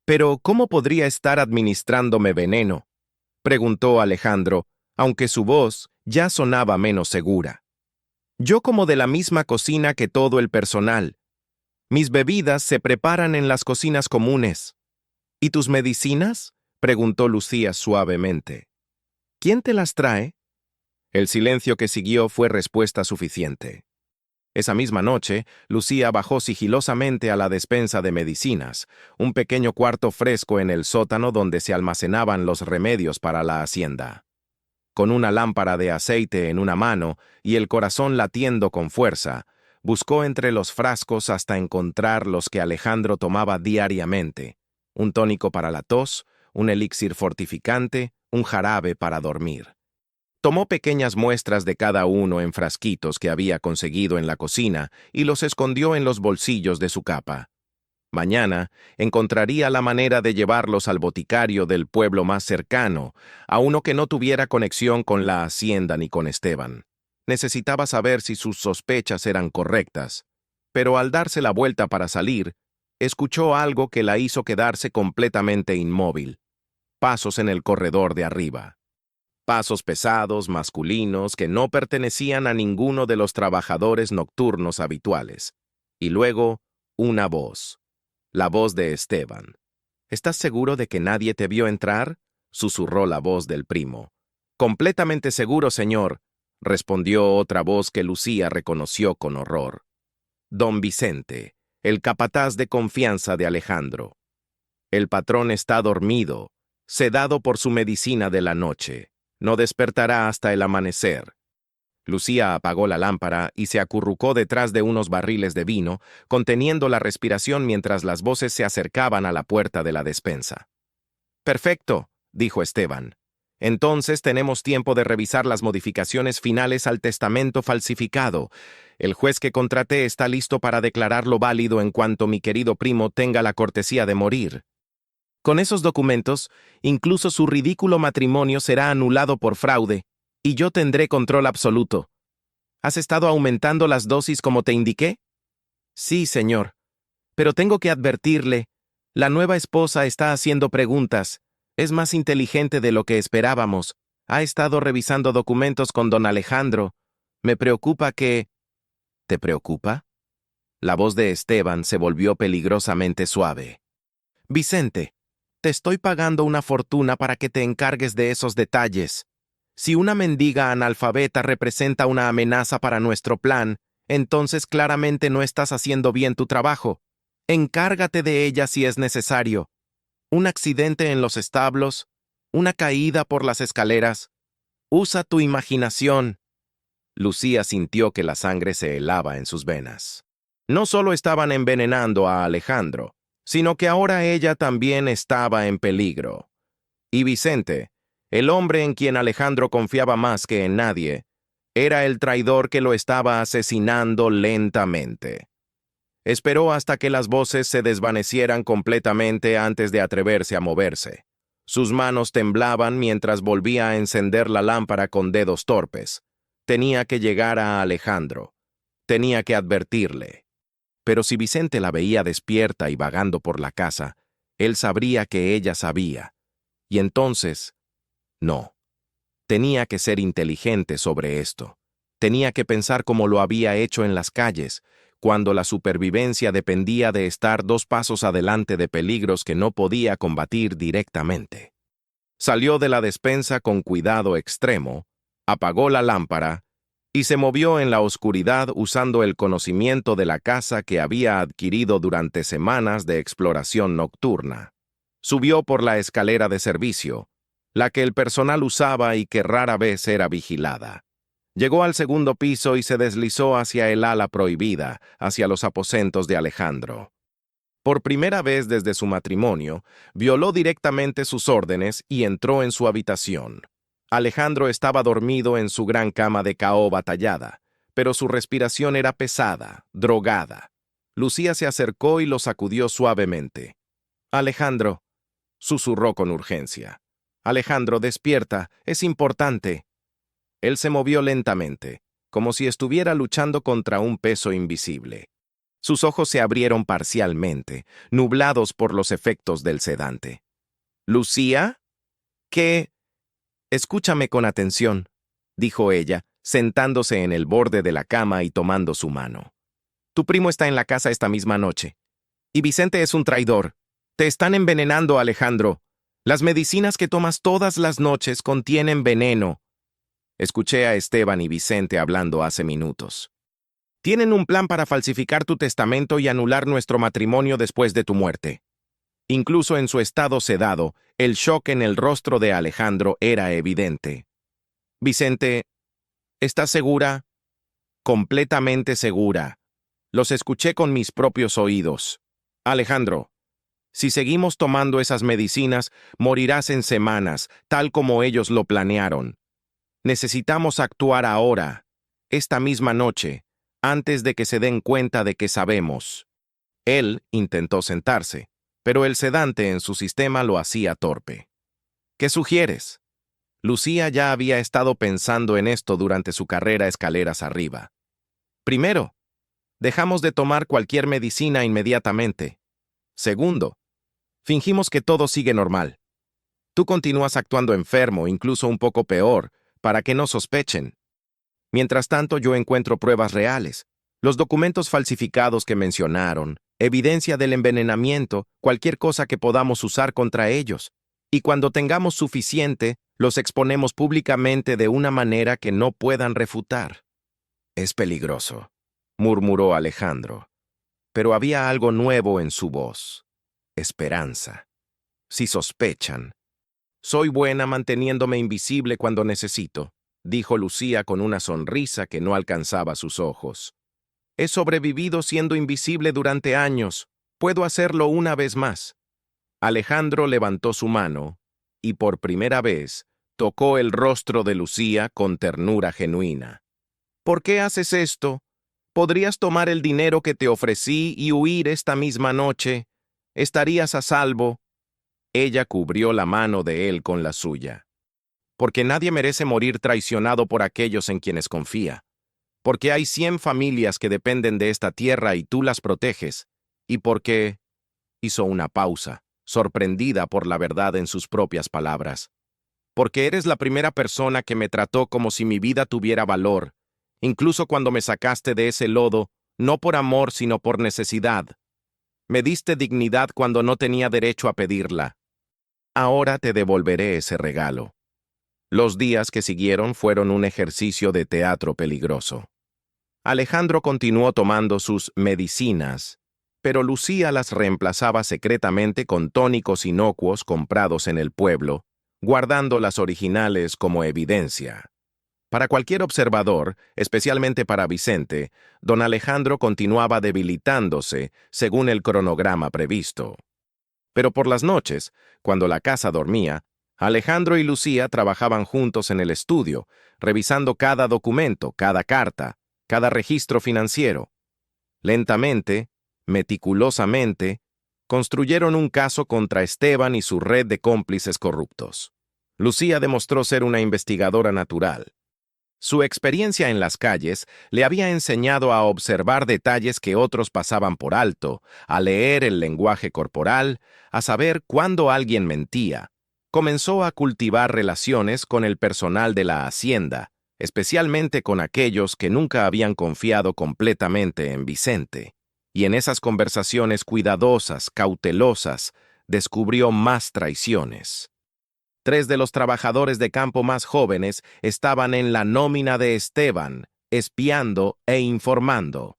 «¿Pero cómo podría estar administrándome veneno?», preguntó Alejandro, aunque su voz ya sonaba menos segura. «Yo como de la misma cocina que todo el personal. Mis bebidas se preparan en las cocinas comunes». «¿Y tus medicinas?», preguntó Lucía suavemente. «¿Quién te las trae?». El silencio que siguió fue respuesta suficiente. Esa misma noche, Lucía bajó sigilosamente a la despensa de medicinas, un pequeño cuarto fresco en el sótano donde se almacenaban los remedios para la hacienda. Con una lámpara de aceite en una mano y el corazón latiendo con fuerza, buscó entre los frascos hasta encontrar los que Alejandro tomaba diariamente: un tónico para la tos, un elixir fortificante, un jarabe para dormir. Tomó pequeñas muestras de cada uno en frasquitos que había conseguido en la cocina y los escondió en los bolsillos de su capa. Mañana encontraría la manera de llevarlos al boticario del pueblo más cercano, a uno que no tuviera conexión con la hacienda ni con Esteban. Necesitaba saber si sus sospechas eran correctas, pero al darse la vuelta para salir, escuchó algo que la hizo quedarse completamente inmóvil. Pasos en el corredor de arriba. Pasos pesados, masculinos, que no pertenecían a ninguno de los trabajadores nocturnos habituales. Y luego, una voz. La voz de Esteban. «¿Estás seguro de que nadie te vio entrar?», susurró la voz del primo. «Completamente seguro, señor», respondió otra voz que Lucía reconoció con horror. Don Vicente, el capataz de confianza de Alejandro. «El patrón está dormido, sedado por su medicina de la noche. No despertará hasta el amanecer». Lucía apagó la lámpara y se acurrucó detrás de unos barriles de vino, conteniendo la respiración mientras las voces se acercaban a la puerta de la despensa. «Perfecto», dijo Esteban. «Entonces tenemos tiempo de revisar las modificaciones finales al testamento falsificado. El juez que contraté está listo para declararlo válido en cuanto mi querido primo tenga la cortesía de morir». Con esos documentos, incluso su ridículo matrimonio será anulado por fraude, y yo tendré control absoluto. ¿Has estado aumentando las dosis como te indiqué? Sí, señor. Pero tengo que advertirle, la nueva esposa está haciendo preguntas. Es más inteligente de lo que esperábamos. Ha estado revisando documentos con don Alejandro. Me preocupa que... ¿Te preocupa? La voz de Esteban se volvió peligrosamente suave. Vicente, te estoy pagando una fortuna para que te encargues de esos detalles. Si una mendiga analfabeta representa una amenaza para nuestro plan, entonces claramente no estás haciendo bien tu trabajo. Encárgate de ella si es necesario. Un accidente en los establos, una caída por las escaleras. Usa tu imaginación. Lucía sintió que la sangre se helaba en sus venas. No solo estaban envenenando a Alejandro, sino que ahora ella también estaba en peligro. Y Vicente, el hombre en quien Alejandro confiaba más que en nadie, era el traidor que lo estaba asesinando lentamente. Esperó hasta que las voces se desvanecieran completamente antes de atreverse a moverse. Sus manos temblaban mientras volvía a encender la lámpara con dedos torpes. Tenía que llegar a Alejandro. Tenía que advertirle. Pero si Vicente la veía despierta y vagando por la casa, él sabría que ella sabía. Y entonces, no. Tenía que ser inteligente sobre esto. Tenía que pensar como lo había hecho en las calles, cuando la supervivencia dependía de estar 2 pasos adelante de peligros que no podía combatir directamente. Salió de la despensa con cuidado extremo, apagó la lámpara y se movió en la oscuridad usando el conocimiento de la casa que había adquirido durante semanas de exploración nocturna. Subió por la escalera de servicio, la que el personal usaba y que rara vez era vigilada. Llegó al segundo piso y se deslizó hacia el ala prohibida, hacia los aposentos de Alejandro. Por primera vez desde su matrimonio, violó directamente sus órdenes y entró en su habitación. Alejandro estaba dormido en su gran cama de caoba tallada, pero su respiración era pesada, drogada. Lucía se acercó y lo sacudió suavemente. Alejandro, susurró con urgencia. Alejandro, despierta, es importante. Él se movió lentamente, como si estuviera luchando contra un peso invisible. Sus ojos se abrieron parcialmente, nublados por los efectos del sedante. ¿Lucía? ¿Qué? Escúchame con atención, dijo ella, sentándose en el borde de la cama y tomando su mano. Tu primo está en la casa esta misma noche. Y Vicente es un traidor. Te están envenenando, Alejandro. Las medicinas que tomas todas las noches contienen veneno. Escuché a Esteban y Vicente hablando hace minutos. Tienen un plan para falsificar tu testamento y anular nuestro matrimonio después de tu muerte. Incluso en su estado sedado, el shock en el rostro de Alejandro era evidente. Vicente, ¿estás segura? Completamente segura. Los escuché con mis propios oídos. Alejandro, si seguimos tomando esas medicinas, morirás en semanas, tal como ellos lo planearon. Necesitamos actuar ahora, esta misma noche, antes de que se den cuenta de que sabemos. Él intentó sentarse, pero el sedante en su sistema lo hacía torpe. ¿Qué sugieres? Lucía ya había estado pensando en esto durante su carrera escaleras arriba. Primero, dejamos de tomar cualquier medicina inmediatamente. Segundo, fingimos que todo sigue normal. Tú continúas actuando enfermo, incluso un poco peor, para que no sospechen. Mientras tanto, yo encuentro pruebas reales, los documentos falsificados que mencionaron, evidencia del envenenamiento, cualquier cosa que podamos usar contra ellos. Y cuando tengamos suficiente, los exponemos públicamente de una manera que no puedan refutar. Es peligroso, murmuró Alejandro. Pero había algo nuevo en su voz. Esperanza. Si sospechan. Soy buena manteniéndome invisible cuando necesito, dijo Lucía con una sonrisa que no alcanzaba sus ojos. He sobrevivido siendo invisible durante años. Puedo hacerlo una vez más. Alejandro levantó su mano y por primera vez tocó el rostro de Lucía con ternura genuina. ¿Por qué haces esto? Podrías tomar el dinero que te ofrecí y huir esta misma noche. Estarías a salvo. Ella cubrió la mano de él con la suya. Porque nadie merece morir traicionado por aquellos en quienes confía. Porque hay 100 familias que dependen de esta tierra y tú las proteges. Y porque... Hizo una pausa, sorprendida por la verdad en sus propias palabras. Porque eres la primera persona que me trató como si mi vida tuviera valor, incluso cuando me sacaste de ese lodo, no por amor sino por necesidad. Me diste dignidad cuando no tenía derecho a pedirla. Ahora te devolveré ese regalo. Los días que siguieron fueron un ejercicio de teatro peligroso. Alejandro continuó tomando sus medicinas, pero Lucía las reemplazaba secretamente con tónicos inocuos comprados en el pueblo, guardando las originales como evidencia. Para cualquier observador, especialmente para Vicente, don Alejandro continuaba debilitándose según el cronograma previsto. Pero por las noches, cuando la casa dormía, Alejandro y Lucía trabajaban juntos en el estudio, revisando cada documento, cada carta, cada registro financiero. Lentamente, meticulosamente, construyeron un caso contra Esteban y su red de cómplices corruptos. Lucía demostró ser una investigadora natural. Su experiencia en las calles le había enseñado a observar detalles que otros pasaban por alto, a leer el lenguaje corporal, a saber cuándo alguien mentía. Comenzó a cultivar relaciones con el personal de la hacienda, especialmente con aquellos que nunca habían confiado completamente en Vicente. Y en esas conversaciones cuidadosas, cautelosas, descubrió más traiciones. 3 de los trabajadores de campo más jóvenes estaban en la nómina de Esteban, espiando e informando.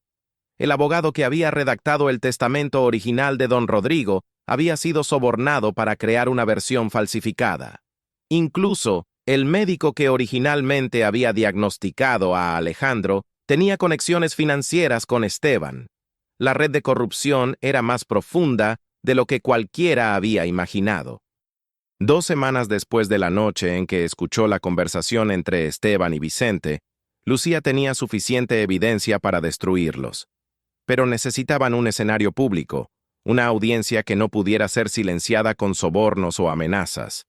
El abogado que había redactado el testamento original de don Rodrigo había sido sobornado para crear una versión falsificada. Incluso, el médico que originalmente había diagnosticado a Alejandro tenía conexiones financieras con Esteban. La red de corrupción era más profunda de lo que cualquiera había imaginado. 2 semanas después de la noche en que escuchó la conversación entre Esteban y Vicente, Lucía tenía suficiente evidencia para destruirlos. Pero necesitaban un escenario público, una audiencia que no pudiera ser silenciada con sobornos o amenazas.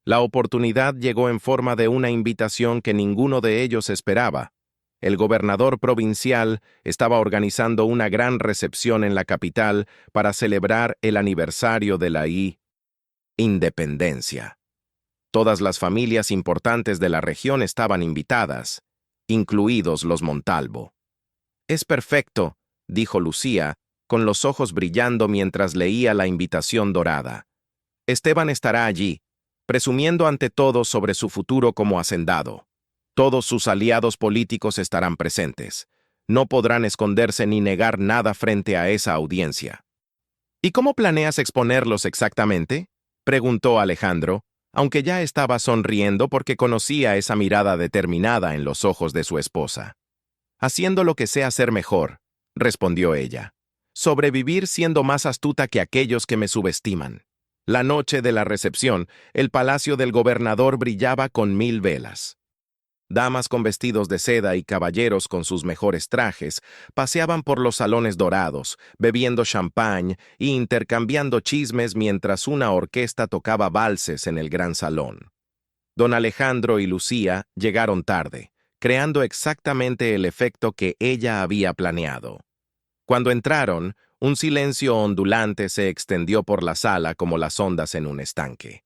La oportunidad llegó en forma de una invitación que ninguno de ellos esperaba. El gobernador provincial estaba organizando una gran recepción en la capital para celebrar el aniversario de la independencia. Todas las familias importantes de la región estaban invitadas, incluidos los Montalvo. «Es perfecto», dijo Lucía, con los ojos brillando mientras leía la invitación dorada. «Esteban estará allí, presumiendo ante todos sobre su futuro como hacendado. Todos sus aliados políticos estarán presentes. No podrán esconderse ni negar nada frente a esa audiencia». «¿Y cómo planeas exponerlos exactamente?», preguntó Alejandro, aunque ya estaba sonriendo porque conocía esa mirada determinada en los ojos de su esposa. «Haciendo lo que sé hacer mejor», respondió ella. «Sobrevivir siendo más astuta que aquellos que me subestiman». La noche de la recepción, el palacio del gobernador brillaba con 1000 velas. Damas con vestidos de seda y caballeros con sus mejores trajes paseaban por los salones dorados, bebiendo champán e intercambiando chismes mientras una orquesta tocaba valses en el gran salón. Don Alejandro y Lucía llegaron tarde, creando exactamente el efecto que ella había planeado. Cuando entraron, un silencio ondulante se extendió por la sala como las ondas en un estanque.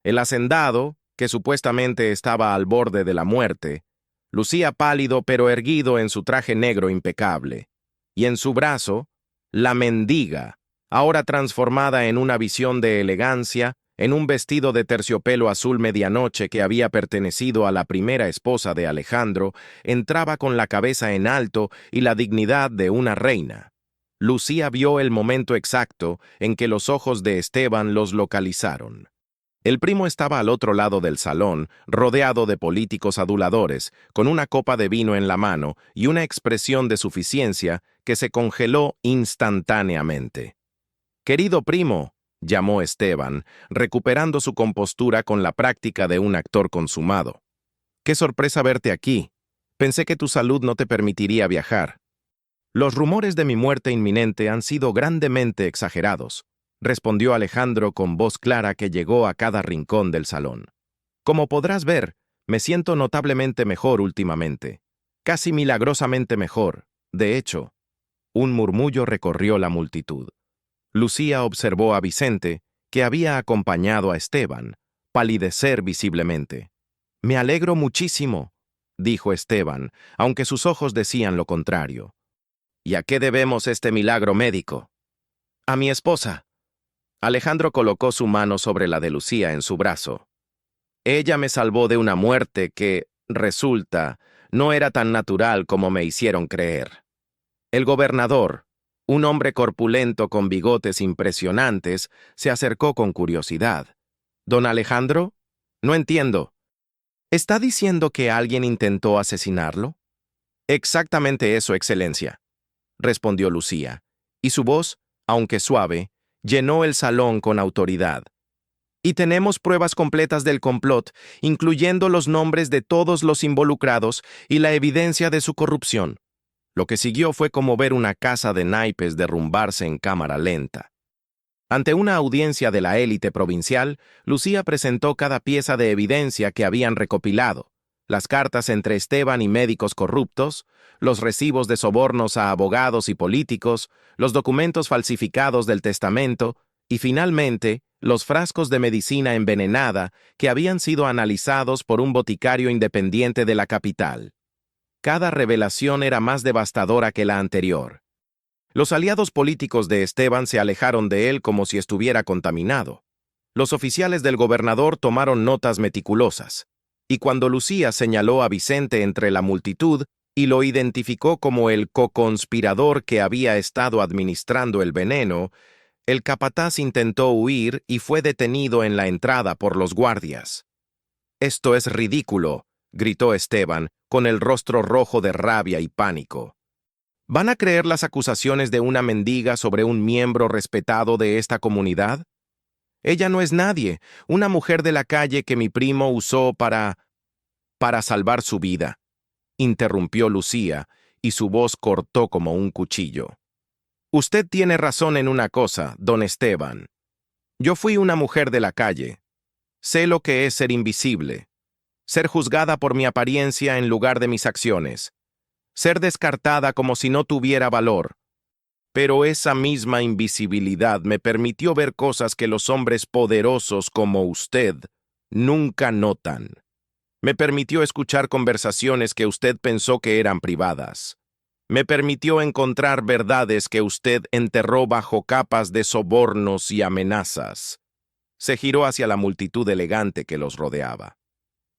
El hacendado, que supuestamente estaba al borde de la muerte, lucía pálido pero erguido en su traje negro impecable, y en su brazo, la mendiga, ahora transformada en una visión de elegancia, en un vestido de terciopelo azul medianoche que había pertenecido a la primera esposa de Alejandro, entraba con la cabeza en alto y la dignidad de una reina. Lucía vio el momento exacto en que los ojos de Esteban los localizaron. El primo estaba al otro lado del salón, rodeado de políticos aduladores, con una copa de vino en la mano y una expresión de suficiencia que se congeló instantáneamente. «Querido primo», llamó Esteban, recuperando su compostura con la práctica de un actor consumado. «Qué sorpresa verte aquí. Pensé que tu salud no te permitiría viajar. Los rumores de mi muerte inminente han sido grandemente exagerados. respondió Alejandro con voz clara que llegó a cada rincón del salón. Como podrás ver, me siento notablemente mejor últimamente. Casi milagrosamente mejor. De hecho, un murmullo recorrió la multitud. Lucía observó a Vicente, que había acompañado a Esteban, palidecer visiblemente. «Me alegro muchísimo», dijo Esteban, aunque sus ojos decían lo contrario. «¿Y a qué debemos este milagro médico?» «A mi esposa». Alejandro colocó su mano sobre la de Lucía en su brazo. «Ella me salvó de una muerte que, resulta, no era tan natural como me hicieron creer». El gobernador, un hombre corpulento con bigotes impresionantes, se acercó con curiosidad. «¿Don Alejandro? No entiendo. ¿Está diciendo que alguien intentó asesinarlo?» «Exactamente eso, Excelencia», respondió Lucía, y su voz, aunque suave, llenó el salón con autoridad. «Y tenemos pruebas completas del complot, incluyendo los nombres de todos los involucrados y la evidencia de su corrupción». Lo que siguió fue como ver una casa de naipes derrumbarse en cámara lenta. Ante una audiencia de la élite provincial, Lucía presentó cada pieza de evidencia que habían recopilado: las cartas entre Esteban y médicos corruptos, los recibos de sobornos a abogados y políticos, los documentos falsificados del testamento y, finalmente, los frascos de medicina envenenada que habían sido analizados por un boticario independiente de la capital. Cada revelación era más devastadora que la anterior. Los aliados políticos de Esteban se alejaron de él como si estuviera contaminado. Los oficiales del gobernador tomaron notas meticulosas, y cuando Lucía señaló a Vicente entre la multitud y lo identificó como el coconspirador que había estado administrando el veneno, el capataz intentó huir y fue detenido en la entrada por los guardias. «Esto es ridículo», gritó Esteban, con el rostro rojo de rabia y pánico. ¿Van a creer las acusaciones de una mendiga sobre un miembro respetado de esta comunidad? Ella no es nadie, una mujer de la calle que mi primo usó para salvar su vida», interrumpió Lucía, y su voz cortó como un cuchillo. «Usted tiene razón en una cosa, don Esteban. Yo fui una mujer de la calle. Sé lo que es ser invisible, ser juzgada por mi apariencia en lugar de mis acciones, ser descartada como si no tuviera valor. Pero esa misma invisibilidad me permitió ver cosas que los hombres poderosos como usted nunca notan. Me permitió escuchar conversaciones que usted pensó que eran privadas. Me permitió encontrar verdades que usted enterró bajo capas de sobornos y amenazas». Se giró hacia la multitud elegante que los rodeaba.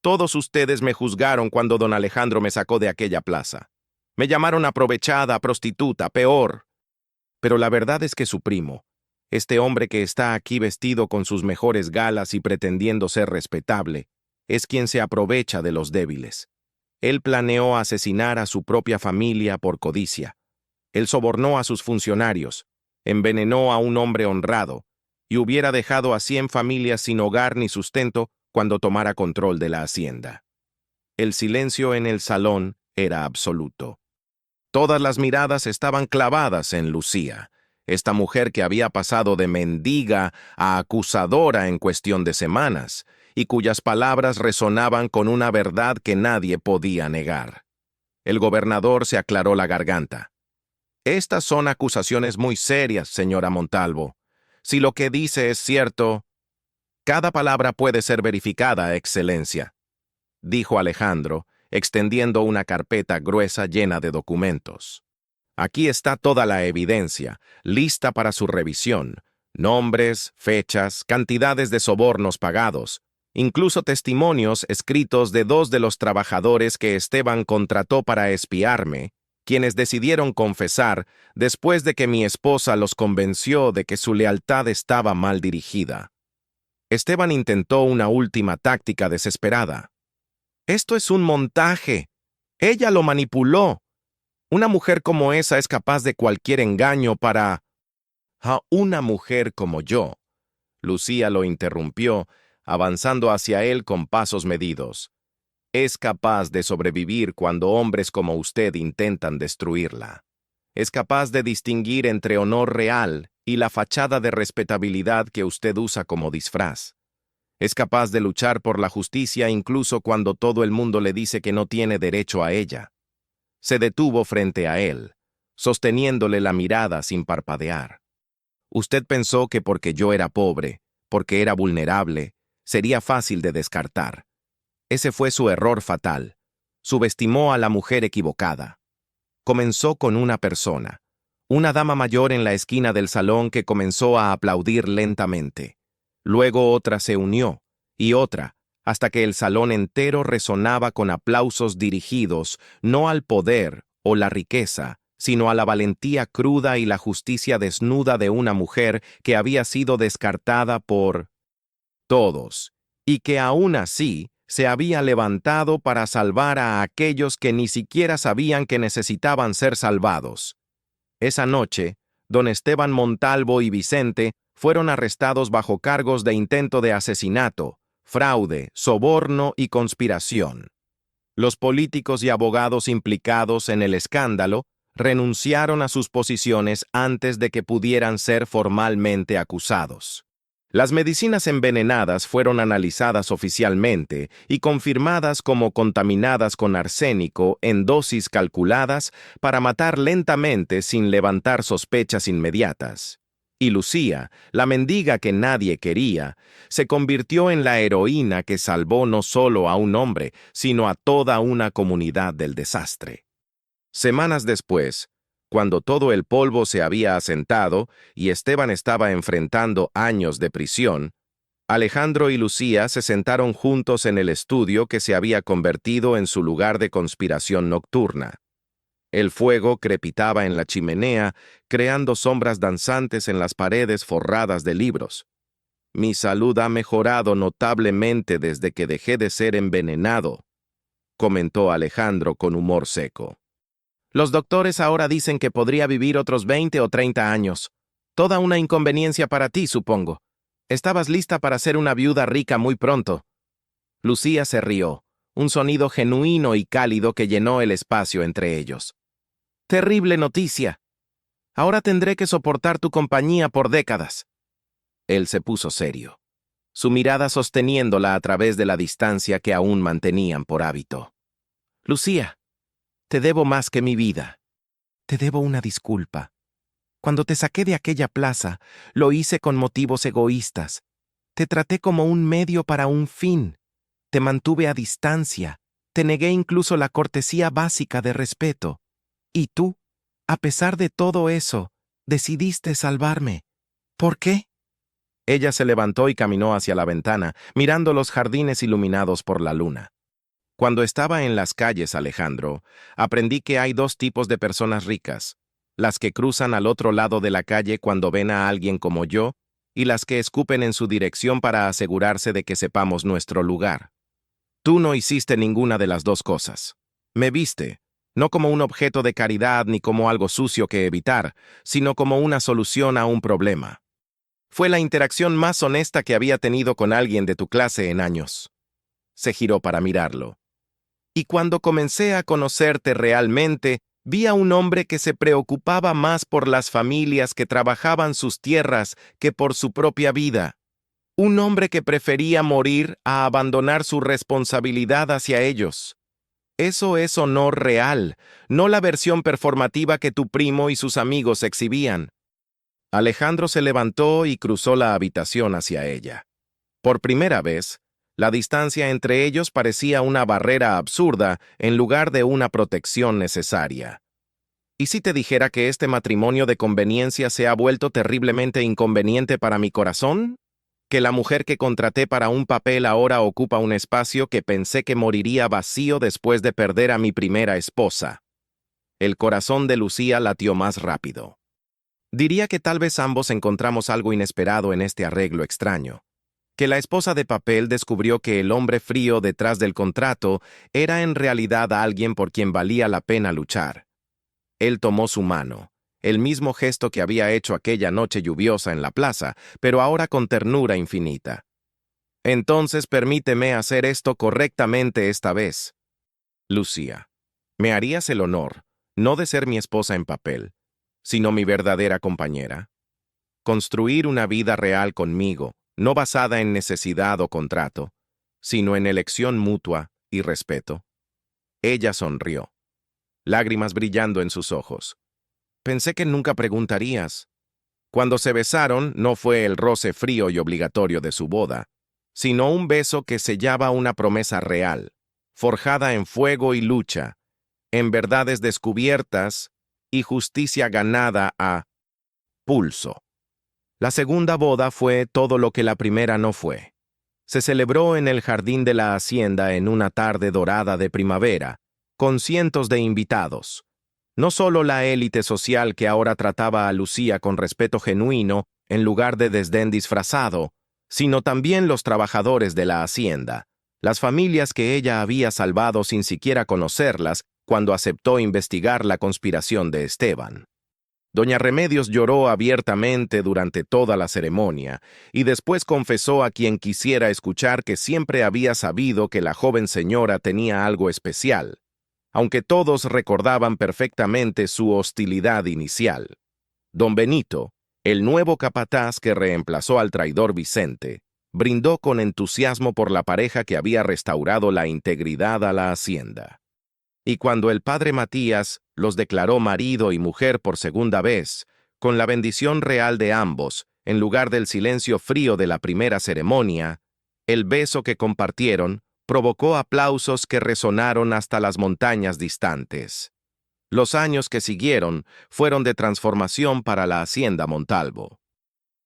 «Todos ustedes me juzgaron cuando don Alejandro me sacó de aquella plaza. Me llamaron aprovechada, prostituta, peor. Pero la verdad es que su primo, este hombre que está aquí vestido con sus mejores galas y pretendiendo ser respetable, es quien se aprovecha de los débiles. Él planeó asesinar a su propia familia por codicia. Él sobornó a sus funcionarios, envenenó a un hombre honrado, y hubiera dejado a 100 familias sin hogar ni sustento cuando tomara control de la hacienda». El silencio en el salón era absoluto. Todas las miradas estaban clavadas en Lucía, esta mujer que había pasado de mendiga a acusadora en cuestión de semanas, y cuyas palabras resonaban con una verdad que nadie podía negar. El gobernador se aclaró la garganta. «Estas son acusaciones muy serias, señora Montalvo. Si lo que dice es cierto, cada palabra puede ser verificada, Excelencia», dijo Alejandro, extendiendo una carpeta gruesa llena de documentos. «Aquí está toda la evidencia, lista para su revisión: nombres, fechas, cantidades de sobornos pagados, incluso testimonios escritos de 2 de los trabajadores que Esteban contrató para espiarme, quienes decidieron confesar después de que mi esposa los convenció de que su lealtad estaba mal dirigida». Esteban intentó una última táctica desesperada. «Esto es un montaje. Ella lo manipuló. Una mujer como esa es capaz de cualquier engaño para...» «A una mujer como yo», Lucía lo interrumpió, avanzando hacia él con pasos medidos. «Es capaz de sobrevivir cuando hombres como usted intentan destruirla. Es capaz de distinguir entre honor real y la fachada de respetabilidad que usted usa como disfraz. Es capaz de luchar por la justicia incluso cuando todo el mundo le dice que no tiene derecho a ella. Se detuvo frente a él, sosteniéndole la mirada sin parpadear. Usted pensó que porque yo era pobre, porque era vulnerable, sería fácil de descartar. Ese fue su error fatal. Subestimó a la mujer equivocada. Comenzó con una persona, una dama mayor en la esquina del salón que comenzó a aplaudir lentamente. Luego otra se unió, y otra, hasta que el salón entero resonaba con aplausos dirigidos no al poder o la riqueza, sino a la valentía cruda y la justicia desnuda de una mujer que había sido descartada por todos, y que aún así se había levantado para salvar a aquellos que ni siquiera sabían que necesitaban ser salvados. Esa noche, don Esteban Montalvo y Vicente fueron arrestados bajo cargos de intento de asesinato, fraude, soborno y conspiración. Los políticos y abogados implicados en el escándalo renunciaron a sus posiciones antes de que pudieran ser formalmente acusados. Las medicinas envenenadas fueron analizadas oficialmente y confirmadas como contaminadas con arsénico en dosis calculadas para matar lentamente sin levantar sospechas inmediatas. Y Lucía, la mendiga que nadie quería, se convirtió en la heroína que salvó no solo a un hombre, sino a toda una comunidad del desastre. Semanas después, cuando todo el polvo se había asentado y Esteban estaba enfrentando años de prisión, Alejandro y Lucía se sentaron juntos en el estudio que se había convertido en su lugar de conspiración nocturna. El fuego crepitaba en la chimenea, creando sombras danzantes en las paredes forradas de libros. Mi salud ha mejorado notablemente desde que dejé de ser envenenado, comentó Alejandro con humor seco. Los doctores ahora dicen que podría vivir otros 20 o 30 años. Toda una inconveniencia para ti, supongo. Estabas lista para ser una viuda rica muy pronto. Lucía se rió, un sonido genuino y cálido que llenó el espacio entre ellos. Terrible noticia. Ahora tendré que soportar tu compañía por décadas. Él se puso serio, su mirada sosteniéndola a través de la distancia que aún mantenían por hábito. Lucía, te debo más que mi vida. Te debo una disculpa. Cuando te saqué de aquella plaza, lo hice con motivos egoístas. Te traté como un medio para un fin. Te mantuve a distancia. Te negué incluso la cortesía básica de respeto. Y tú, a pesar de todo eso, decidiste salvarme. ¿Por qué? Ella se levantó y caminó hacia la ventana, mirando los jardines iluminados por la luna. Cuando estaba en las calles, Alejandro, aprendí que hay dos tipos de personas ricas: las que cruzan al otro lado de la calle cuando ven a alguien como yo, y las que escupen en su dirección para asegurarse de que sepamos nuestro lugar. Tú no hiciste ninguna de las dos cosas. Me viste, no como un objeto de caridad ni como algo sucio que evitar, sino como una solución a un problema. Fue la interacción más honesta que había tenido con alguien de tu clase en años. Se giró para mirarlo. Y cuando comencé a conocerte realmente, vi a un hombre que se preocupaba más por las familias que trabajaban sus tierras que por su propia vida. Un hombre que prefería morir a abandonar su responsabilidad hacia ellos. Eso es honor real, no la versión performativa que tu primo y sus amigos exhibían. Alejandro se levantó y cruzó la habitación hacia ella. Por primera vez, la distancia entre ellos parecía una barrera absurda en lugar de una protección necesaria. ¿Y si te dijera que este matrimonio de conveniencia se ha vuelto terriblemente inconveniente para mi corazón? ¿Que la mujer que contraté para un papel ahora ocupa un espacio que pensé que moriría vacío después de perder a mi primera esposa? El corazón de Lucía latió más rápido. Diría que tal vez ambos encontramos algo inesperado en este arreglo extraño. Que la esposa de papel descubrió que el hombre frío detrás del contrato era en realidad alguien por quien valía la pena luchar. Él tomó su mano, el mismo gesto que había hecho aquella noche lluviosa en la plaza, pero ahora con ternura infinita. Entonces permíteme hacer esto correctamente esta vez. Lucía, ¿me harías el honor, no de ser mi esposa en papel, sino mi verdadera compañera? construir una vida real conmigo, no basada en necesidad o contrato, sino en elección mutua y respeto. Ella sonrió, lágrimas brillando en sus ojos. Pensé que nunca preguntarías. Cuando se besaron, no fue el roce frío y obligatorio de su boda, sino un beso que sellaba una promesa real, forjada en fuego y lucha, en verdades descubiertas y justicia ganada a pulso. La segunda boda fue todo lo que la primera no fue. Se celebró en el jardín de la hacienda en una tarde dorada de primavera, con cientos de invitados. No solo la élite social que ahora trataba a Lucía con respeto genuino en lugar de desdén disfrazado, sino también los trabajadores de la hacienda, las familias que ella había salvado sin siquiera conocerlas cuando aceptó investigar la conspiración de Esteban. Doña Remedios lloró abiertamente durante toda la ceremonia y después confesó a quien quisiera escuchar que siempre había sabido que la joven señora tenía algo especial, aunque todos recordaban perfectamente su hostilidad inicial. Don Benito, el nuevo capataz que reemplazó al traidor Vicente, brindó con entusiasmo por la pareja que había restaurado la integridad a la hacienda. Y cuando el padre Matías los declaró marido y mujer por segunda vez, con la bendición real de ambos, en lugar del silencio frío de la primera ceremonia, el beso que compartieron provocó aplausos que resonaron hasta las montañas distantes. Los años que siguieron fueron de transformación para la hacienda Montalvo.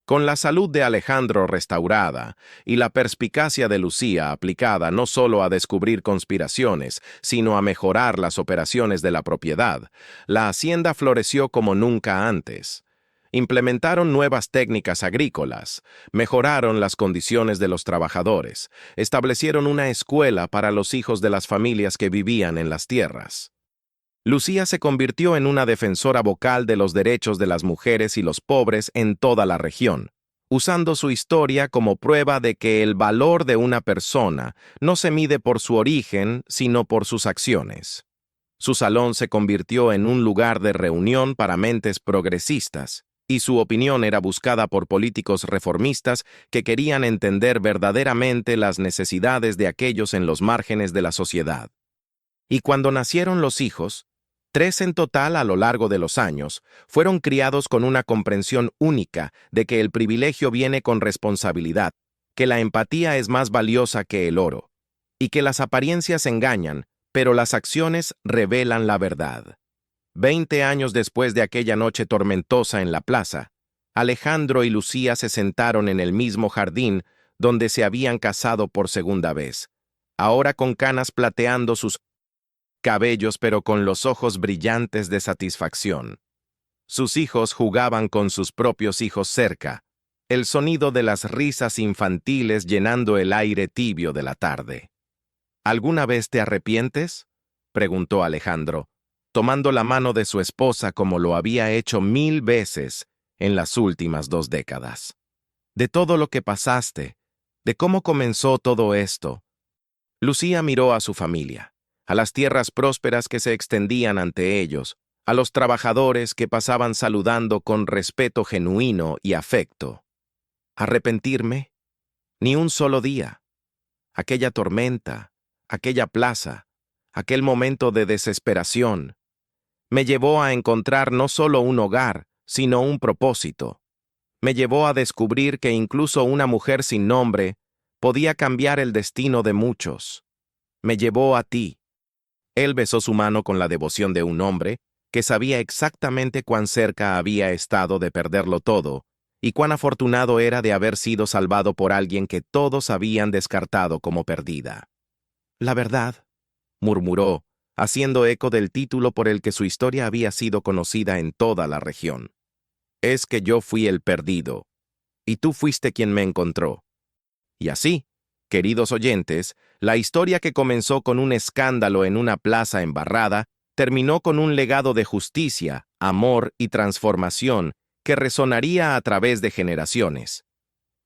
Con la salud de Alejandro restaurada y la perspicacia de Lucía aplicada no solo a descubrir conspiraciones, sino a mejorar las operaciones de la propiedad, la hacienda floreció como nunca antes. Implementaron nuevas técnicas agrícolas, mejoraron las condiciones de los trabajadores, establecieron una escuela para los hijos de las familias que vivían en las tierras. Lucía se convirtió en una defensora vocal de los derechos de las mujeres y los pobres en toda la región, usando su historia como prueba de que el valor de una persona no se mide por su origen, sino por sus acciones. Su salón se convirtió en un lugar de reunión para mentes progresistas, y su opinión era buscada por políticos reformistas que querían entender verdaderamente las necesidades de aquellos en los márgenes de la sociedad. Y cuando nacieron los hijos, 3 en total a lo largo de los años, fueron criados con una comprensión única de que el privilegio viene con responsabilidad, que la empatía es más valiosa que el oro, y que las apariencias engañan, pero las acciones revelan la verdad. 20 años después de aquella noche tormentosa en la plaza, Alejandro y Lucía se sentaron en el mismo jardín donde se habían casado por segunda vez, ahora con canas plateando sus cabellos pero con los ojos brillantes de satisfacción. Sus hijos jugaban con sus propios hijos cerca, el sonido de las risas infantiles llenando el aire tibio de la tarde. ¿Alguna vez te arrepientes?, preguntó Alejandro, tomando la mano de su esposa como lo había hecho 1000 veces en las últimas 2 décadas. De todo lo que pasaste, de cómo comenzó todo esto. Lucía miró a su familia, a las tierras prósperas que se extendían ante ellos, a los trabajadores que pasaban saludando con respeto genuino y afecto. ¿Arrepentirme? Ni un solo día. Aquella tormenta, aquella plaza, aquel momento de desesperación, me llevó a encontrar no solo un hogar, sino un propósito. Me llevó a descubrir que incluso una mujer sin nombre podía cambiar el destino de muchos. Me llevó a ti. Él besó su mano con la devoción de un hombre que sabía exactamente cuán cerca había estado de perderlo todo y cuán afortunado era de haber sido salvado por alguien que todos habían descartado como perdida. La verdad, murmuró, haciendo eco del título por el que su historia había sido conocida en toda la región. Es que yo fui el perdido, y tú fuiste quien me encontró. Y así, queridos oyentes, la historia que comenzó con un escándalo en una plaza embarrada, terminó con un legado de justicia, amor y transformación que resonaría a través de generaciones.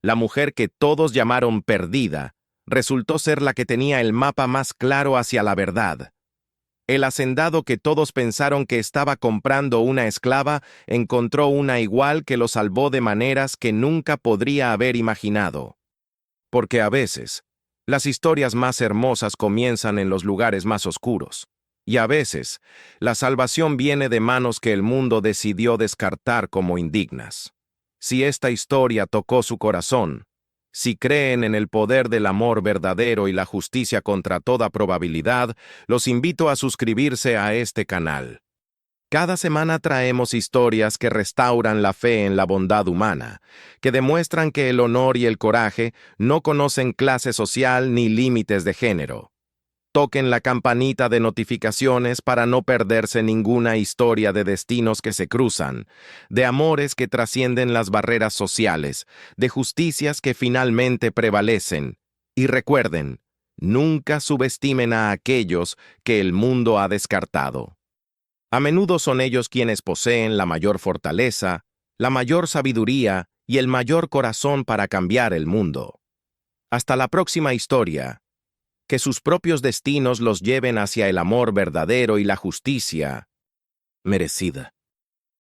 La mujer que todos llamaron perdida, resultó ser la que tenía el mapa más claro hacia la verdad. El hacendado que todos pensaron que estaba comprando una esclava encontró una igual que lo salvó de maneras que nunca podría haber imaginado. Porque a veces, las historias más hermosas comienzan en los lugares más oscuros. Y a veces, la salvación viene de manos que el mundo decidió descartar como indignas. Si esta historia tocó su corazón, si creen en el poder del amor verdadero y la justicia contra toda probabilidad, los invito a suscribirse a este canal. Cada semana traemos historias que restauran la fe en la bondad humana, que demuestran que el honor y el coraje no conocen clase social ni límites de género. Toquen la campanita de notificaciones para no perderse ninguna historia de destinos que se cruzan, de amores que trascienden las barreras sociales, de justicias que finalmente prevalecen. Y recuerden, nunca subestimen a aquellos que el mundo ha descartado. A menudo son ellos quienes poseen la mayor fortaleza, la mayor sabiduría y el mayor corazón para cambiar el mundo. Hasta la próxima historia. Que sus propios destinos los lleven hacia el amor verdadero y la justicia merecida.